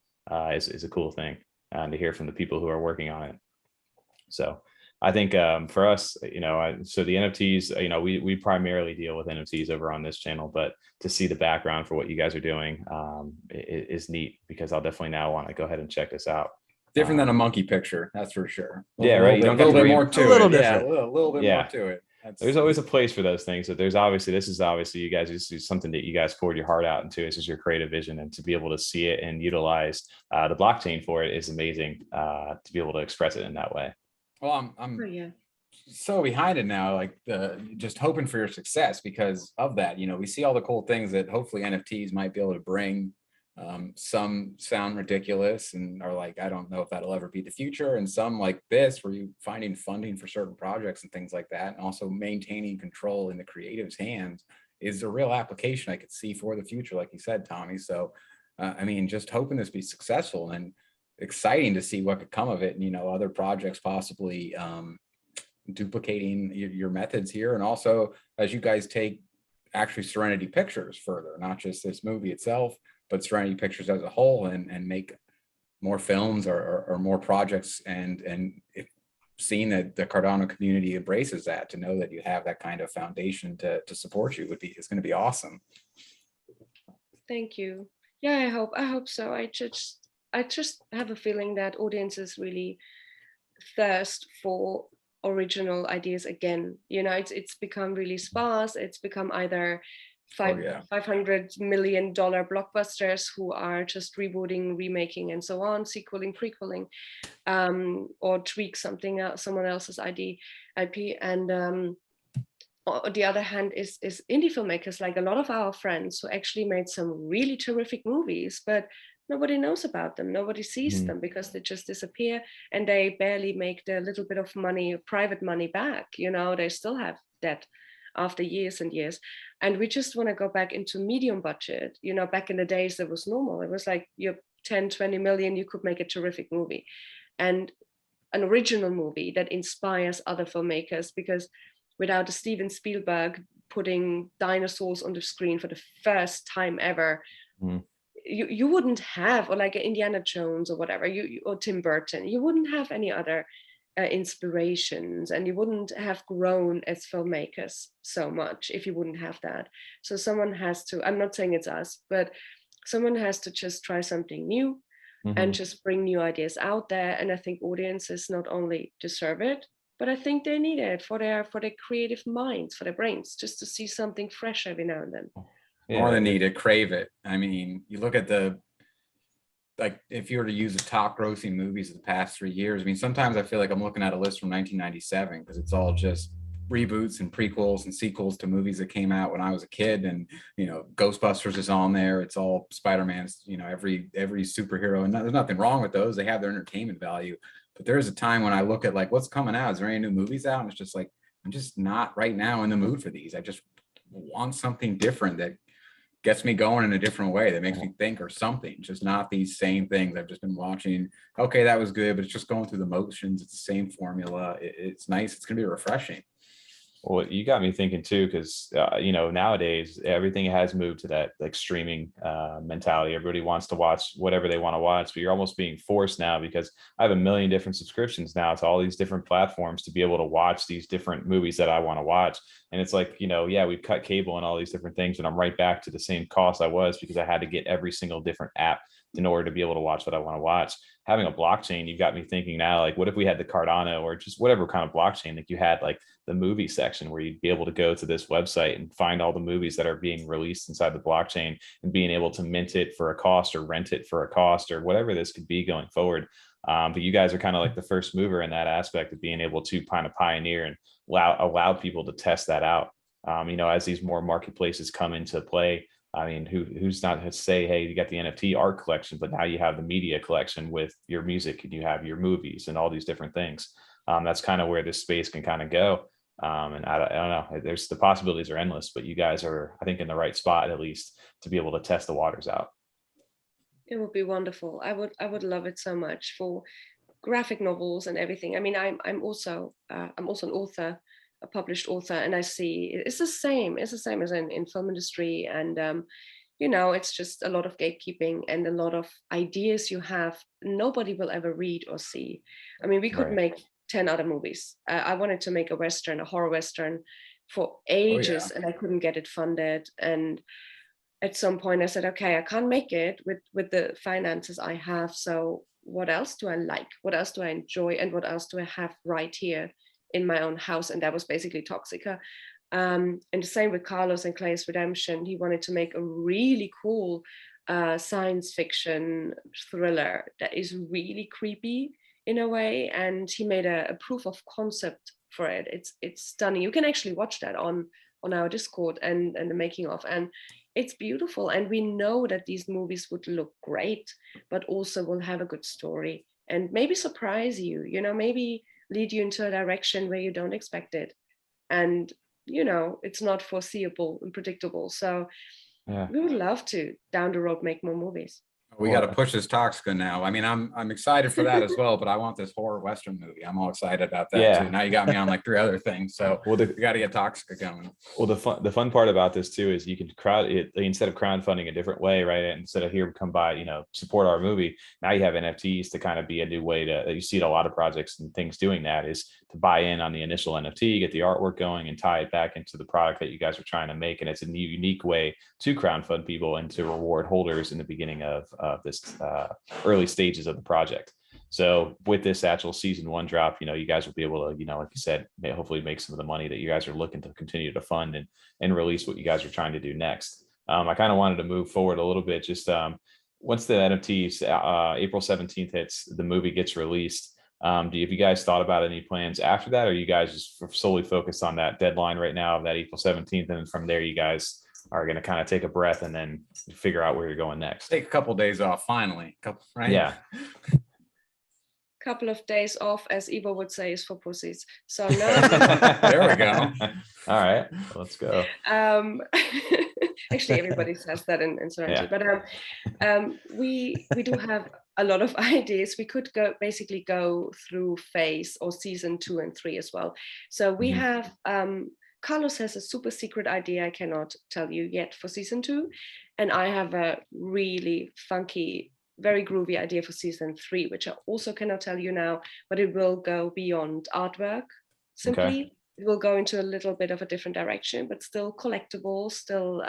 is a cool thing, to hear from the people who are working on it. So I think for us, so the NFTs, we primarily deal with NFTs over on this channel, but to see the background for what you guys are doing is neat, because I'll definitely now want to go ahead and check this out. Different than a monkey picture, that's for sure. Yeah, right. You don't get a little bit more to it. A little bit more to it. There's always a place for those things. So this is obviously you guys, this is something that you guys poured your heart out into. This is your creative vision, and to be able to see it and utilize the blockchain for it is amazing, to be able to express it in that way. Well, I'm so behind it now, like just hoping for your success because of that. We see all the cool things that hopefully NFTs might be able to bring. Some sound ridiculous and are like, I don't know if that'll ever be the future. And some like this, where you finding funding for certain projects and things like that, and also maintaining control in the creative's hands is a real application I could see for the future, like you said, Tommy. So, just hoping this be successful and exciting to see what could come of it, and other projects possibly duplicating your methods here, and also as you guys take actually Serenity Pictures further, not just this movie itself, but Serenity Pictures as a whole, and make more films or more projects, and if seeing that the Cardano community embraces that, to know that you have that kind of foundation to support you it's going to be awesome. Thank you. Yeah, I hope so. I just have a feeling that audiences really thirst for original ideas again. It's become really sparse. It's become either $500 million blockbusters who are just rebooting, remaking, and so on, sequeling, prequeling, or tweak someone else's IP. And on the other hand is indie filmmakers, like a lot of our friends who actually made some really terrific movies, but nobody knows about them. Nobody sees them because they just disappear, and they barely make the little bit of money, private money back. They still have debt after years and years. And we just want to go back into medium budget. Back in the days, that was normal. It was like you're 10, 20 million, you could make a terrific movie. And an original movie that inspires other filmmakers, because without a Steven Spielberg putting dinosaurs on the screen for the first time ever, you wouldn't have, or like Indiana Jones or whatever, or Tim Burton, you wouldn't have any other inspirations, and you wouldn't have grown as filmmakers so much if you wouldn't have that. So someone has to, I'm not saying it's us, but someone has to just try something new and just bring new ideas out there. And I think audiences not only deserve it, but I think they need it for their creative minds, for their brains, just to see something fresh every now and then. More than need it, crave it. You look at if you were to use the top grossing movies of the past 3 years, sometimes I feel like I'm looking at a list from 1997, because it's all just reboots and prequels and sequels to movies that came out when I was a kid. And, Ghostbusters is on there. It's all Spider-Man's, every superhero. And there's nothing wrong with those. They have their entertainment value. But there is a time when I look at like, what's coming out? Is there any new movies out? And it's just like, I'm just not right now in the mood for these. I just want something different that gets me going in a different way, that makes me think or something, just not these same things I've just been watching. Okay, that was good, but it's just going through the motions. It's the same formula. It's nice. It's going to be refreshing. Well, you got me thinking too, because you know, nowadays everything has moved to that like streaming mentality. Everybody wants to watch whatever they want to watch, but you're almost being forced now, because I have a million different subscriptions now to all these different platforms to be able to watch these different movies that I want to watch. And it's like, you know, yeah, we've cut cable and all these different things, and I'm right back to the same cost I was, because I had to get every single different app in order to be able to watch what I want to watch. Having a blockchain, you've got me thinking now, like, what if we had the Cardano or just whatever kind of blockchain, like you had like the movie section where you'd be able to go to this website and find all the movies that are being released inside the blockchain, and being able to mint it for a cost or rent it for a cost or whatever this could be going forward. But you guys are kind of like the first mover in that aspect of being able to kind of pioneer and allow people to test that out. You know, as these more marketplaces come into play, I mean, who's not to say, hey, you got the NFT art collection, but now you have the media collection with your music, and you have your movies and all these different things. That's kind of where this space can kind of go. And I don't know, there's the possibilities are endless, but you guys are, I think, in the right spot at least to be able to test the waters out. It would be wonderful. I would love it so much for graphic novels and everything. I mean, I'm also an author, a published author, and I see it's the same. It's the same as in film industry, and you know, it's just a lot of gatekeeping and a lot of ideas you have nobody will ever read or see. I mean, we could Right. make 10 other movies. I wanted to make a horror western, for ages, yeah. and I couldn't get it funded. And at some point, I said, okay, I can't make it with the finances I have. So what else do I like? What else do I enjoy? And what else do I have right here in my own house? And that was basically Toxica. And the same with Carlos and Clay's Redemption. He wanted to make a really cool science fiction thriller that is really creepy in a way. And he made a proof of concept for it. It's stunning. You can actually watch that on our Discord and the making of. And it's beautiful. And we know that these movies would look great, but also will have a good story and maybe surprise you, you know, maybe lead you into a direction where you don't expect it. And, you know, it's not foreseeable and predictable. So Yeah. we would love to down the road make more movies. We got to push this Toxica now. I mean, I'm excited for that as well, but I want this horror Western movie. I'm all excited about that too. Now you got me on like 3 other things. So we got to get Toxica going. Well, the fun part about this too is you can crowd it instead of crowdfunding a different way, right? Instead of here, come by, you know, support our movie. Now you have NFTs to kind of be a new way to, you see it a lot of projects and things doing that, is to buy in on the initial NFT, get the artwork going, and tie it back into the product that you guys are trying to make. And it's a new, unique way to crowdfund people and to reward holders in the beginning of this early stages of the project. So with this actual season 1 drop, you know, you guys will be able to, you know, like you said, hopefully make some of the money that you guys are looking to continue to fund and release what you guys are trying to do next. I kind of wanted to move forward a little bit. Just once the NFTs April 17th hits, the movie gets released. Have you guys thought about any plans after that? Or are you guys just solely focused on that deadline right now of that April 17th? And then from there, you guys are going to kind of take a breath and then figure out where you're going next? Take a couple of days off, finally. Right? Yeah. Couple of days off, as Ivo would say, is for pussies. So no. There we go. All right, let's go. Actually, everybody says that in Serenity, but we do have a lot of ideas. We could basically go through phase or season 2 and 3 as well. So we have Carlos has a super secret idea I cannot tell you yet for season 2, and I have a really funky, very groovy idea for season 3, which I also cannot tell you now, but it will go beyond artwork simply. Okay. It will go into a little bit of a different direction, but still collectible, still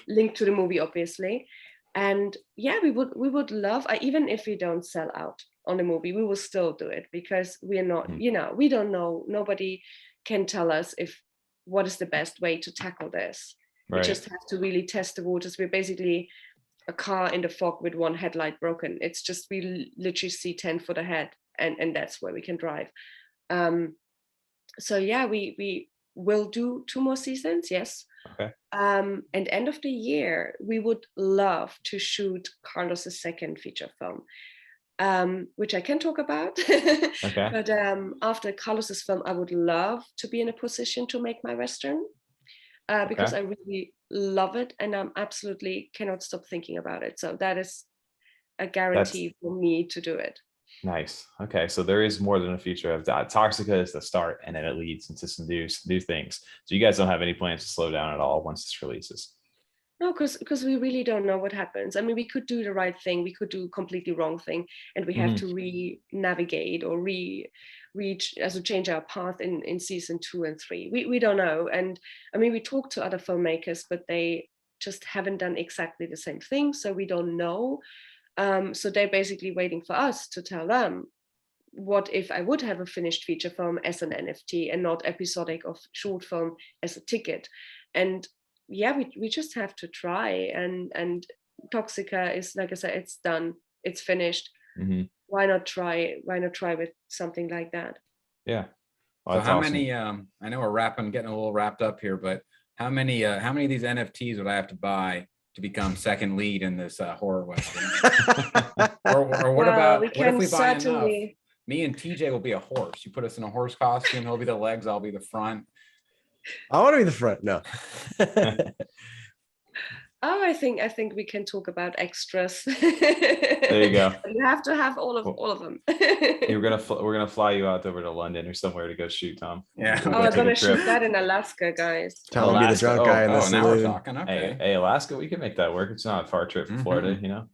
linked to the movie, obviously. And yeah, we would love, even if we don't sell out on the movie, we will still do it, because we are not, you know, we don't know, nobody can tell us what is the best way to tackle this. Right. We just have to really test the waters. We're basically a car in the fog with one headlight broken. It's just, we literally see 10 foot ahead, and that's where we can drive. So yeah, we will do 2 more seasons, yes. Okay. And end of the year, we would love to shoot Carlos's second feature film, which I can talk about. Okay. But after Carlos's film, I would love to be in a position to make my Western. because Okay. I really love it and I'm absolutely cannot stop thinking about it. So that is a That's guarantee for me to do it. nice. Okay, so there is more than a future of that. Toxica is the start, and then it leads into some new things. So you guys don't have any plans to slow down at all once this releases. No, because we really don't know what happens. I mean, we could do the right thing, we could do completely wrong thing, and we have Mhm. to re-navigate or change our path in season 2 and 3. We don't know. And I mean, we talk to other filmmakers, but they just haven't done exactly the same thing. So we don't know. So they're basically waiting for us to tell them, what if I would have a finished feature film as an NFT and not episodic of short film as a ticket? And yeah, we just have to try. And Toxica is, like I said, it's done, it's finished. Mhm. Why not try? Why not try with something like that? Yeah. Well, So that's how awesome. many, I know we're getting a little wrapped up here, but how many of these NFTs would I have to buy to become second lead in this horror western? Or what Well, about, what if we buy enough? Me and TJ will be a horse. You put us in a horse costume, he'll be the legs, I'll be the front. I want to be the front. No. Oh, I think we can talk about extras. There you go. You have to have all Well, of them. we're gonna fly you out over to London or somewhere to go shoot, Tom. Yeah. We'll Oh, go I'm take a gonna shoot trip. that in Alaska, guys. Tell him be the Alaska. drunk guy in the Oh, now we're saloon. talking. Okay. Hey, Alaska, we can make that work. It's not a far trip from Florida, you know.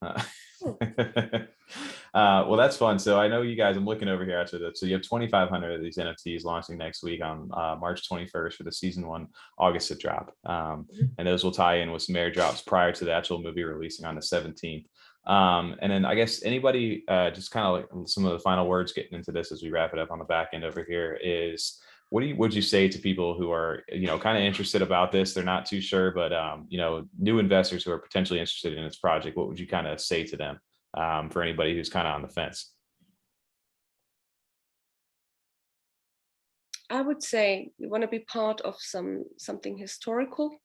Well, that's fun. So I know you guys. I'm looking over here actually. So you have 2,500 of these NFTs launching next week on March 21st for the season 1 August drop, and those will tie in with some airdrops prior to the actual movie releasing on the 17th. And then I guess anybody, just kind of like some of the final words getting into this as we wrap it up on the back end over here is, would you say to people who are, kind of interested about this? They're not too sure, but, new investors who are potentially interested in this project, what would you kind of say to them, for anybody who's kind of on the fence? I would say you want to be part of something historical,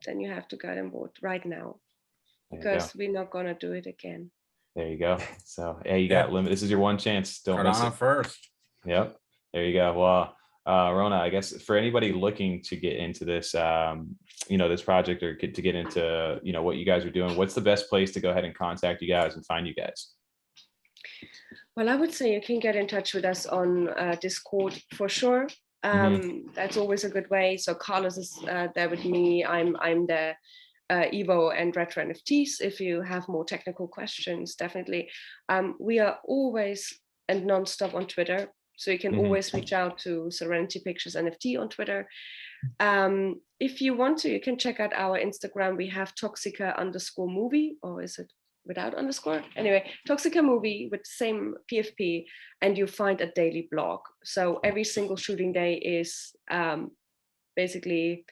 then you have to get on board right now, because we're not gonna do it again. There you go. So yeah, you got limit. This is your one chance. Don't miss Cardano it. first. Yep. There you go. Well, Rona, I guess for anybody looking to get into this, this project or to get into, what you guys are doing, what's the best place to go ahead and contact you guys and find you guys? Well, I would say you can get in touch with us on Discord for sure. That's always a good way. So Carlos is there with me. I'm there. Evo and Retro NFTs. If you have more technical questions, definitely. We are always and nonstop on Twitter. So you can always reach out to Serenity Pictures NFT on Twitter. If you want to, you can check out our Instagram. We have Toxica_movie, or is it without underscore? Anyway, Toxica movie with the same PFP, and you find a daily blog. So every single shooting day is basically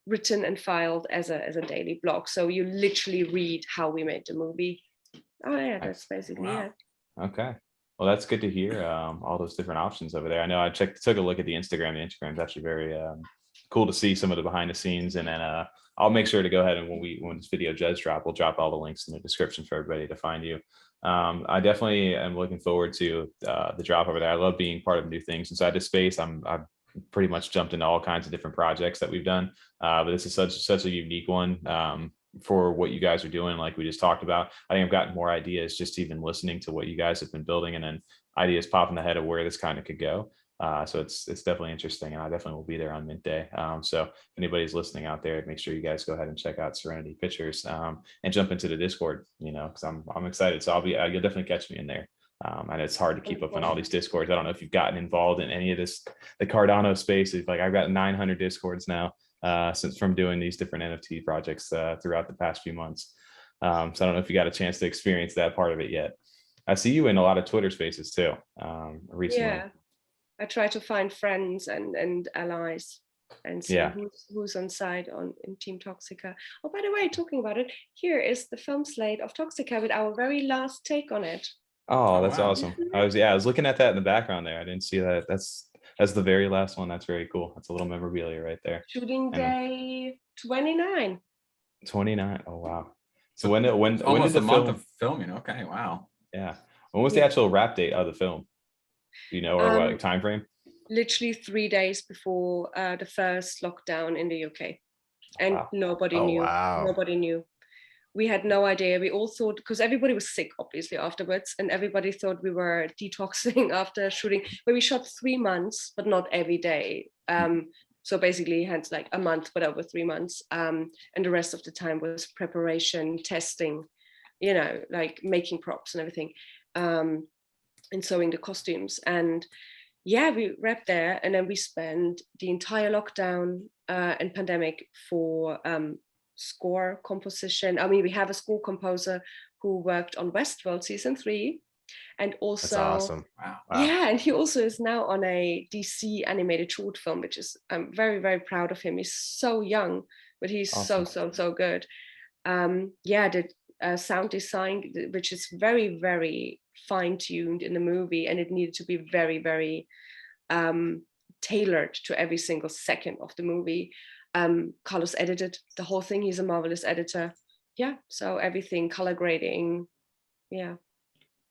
written and filed as a daily blog. So you literally read how we made the movie. Oh yeah, that's basically it. Okay. Well, that's good to hear, all those different options over there. I know I took a look at the Instagram. The Instagram is actually very cool to see some of the behind the scenes. And then I'll make sure to go ahead and when this video does drop, we'll drop all the links in the description for everybody to find you. I definitely am looking forward to the drop over there. I love being part of new things inside this space. I've pretty much jumped into all kinds of different projects that we've done, but this is such a unique one. For what you guys are doing, like we just talked about. I think I've gotten more ideas just even listening to what you guys have been building, and then ideas pop in the head of where this kind of could go. So it's definitely interesting, and I definitely will be there on Mint Day. So if anybody's listening out there, make sure you guys go ahead and check out Serenity Pictures, and jump into the Discord, because I'm excited. So you'll definitely catch me in there. And it's hard to keep up on all these Discords. I don't know if you've gotten involved in any of this, the Cardano space. It's like I've got 900 Discords now, since from doing these different NFT projects throughout the past few months. So I don't know if you got a chance to experience that part of it yet. I see you in a lot of Twitter spaces too, recently. Yeah, I try to find friends and allies and see who's on side in Team Toxica. Oh, by the way, talking about it, here is the film slate of Toxica with our very last take on it. Oh, that's wow. awesome. I was looking at that in the background there. I didn't see that. That's the very last one. That's very cool. That's a little memorabilia right there. Shooting day 29. 29. Oh wow. So when did the month film of filming? Okay, wow. Yeah. When was the actual wrap date of the film? Do you know, or what time frame? Literally 3 days before the first lockdown in the UK. and Wow. nobody Oh, knew. wow. Nobody knew. We had no idea. We all thought, because everybody was sick, obviously, afterwards, and everybody thought we were detoxing after shooting. But we shot 3 months, but not every day. So basically, hence like a month, but over 3 months. And the rest of the time was preparation, testing, you know, like making props and everything, and sewing the costumes. And yeah, we wrapped there, and then we spent the entire lockdown and pandemic for score composition. I mean, we have a score composer who worked on Westworld season 3, and also, That's awesome. Wow. yeah, and he also is now on a DC animated short film, which is, I'm very, very proud of him. He's so young, but he's Awesome. so good. Yeah, the sound design, which is very, very fine tuned in the movie, and it needed to be very, very tailored to every single second of the movie. Carlos edited the whole thing. He's a marvelous editor. Yeah, so everything, color grading. Yeah,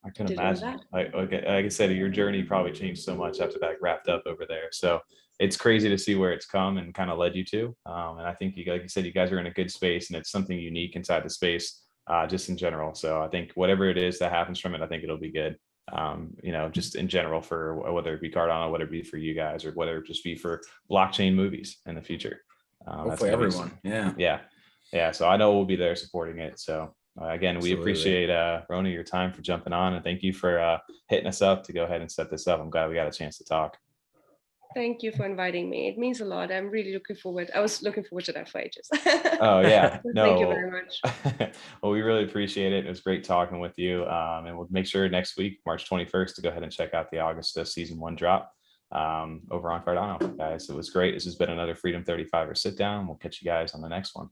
I can did all imagine. that. Like I said, your journey probably changed so much after that wrapped up over there. So it's crazy to see where it's come and kind of led you to. And I think like you said, you guys are in a good space, and it's something unique inside the space, just in general. So I think whatever it is that happens from it, I think it'll be good. You know, just in general, for whether it be Cardano, whether it be for you guys, or whether it just be for blockchain movies in the future. Hopefully everyone. Yeah. Yeah. So I know we'll be there supporting it. So again, we Absolutely. appreciate Rona, your time, for jumping on, and thank you for hitting us up to go ahead and set this up. I'm glad we got a chance to talk. Thank you for inviting me. It means a lot. I'm really looking forward. I was looking forward to that for ages. Oh yeah, no. Thank you very much. Well, we really appreciate it. It was great talking with you. And we'll make sure next week, March 21st, to go ahead and check out the Augusta season 1 drop over on Cardano, guys. It was great. This has been another Freedom 35er sit down. We'll catch you guys on the next one.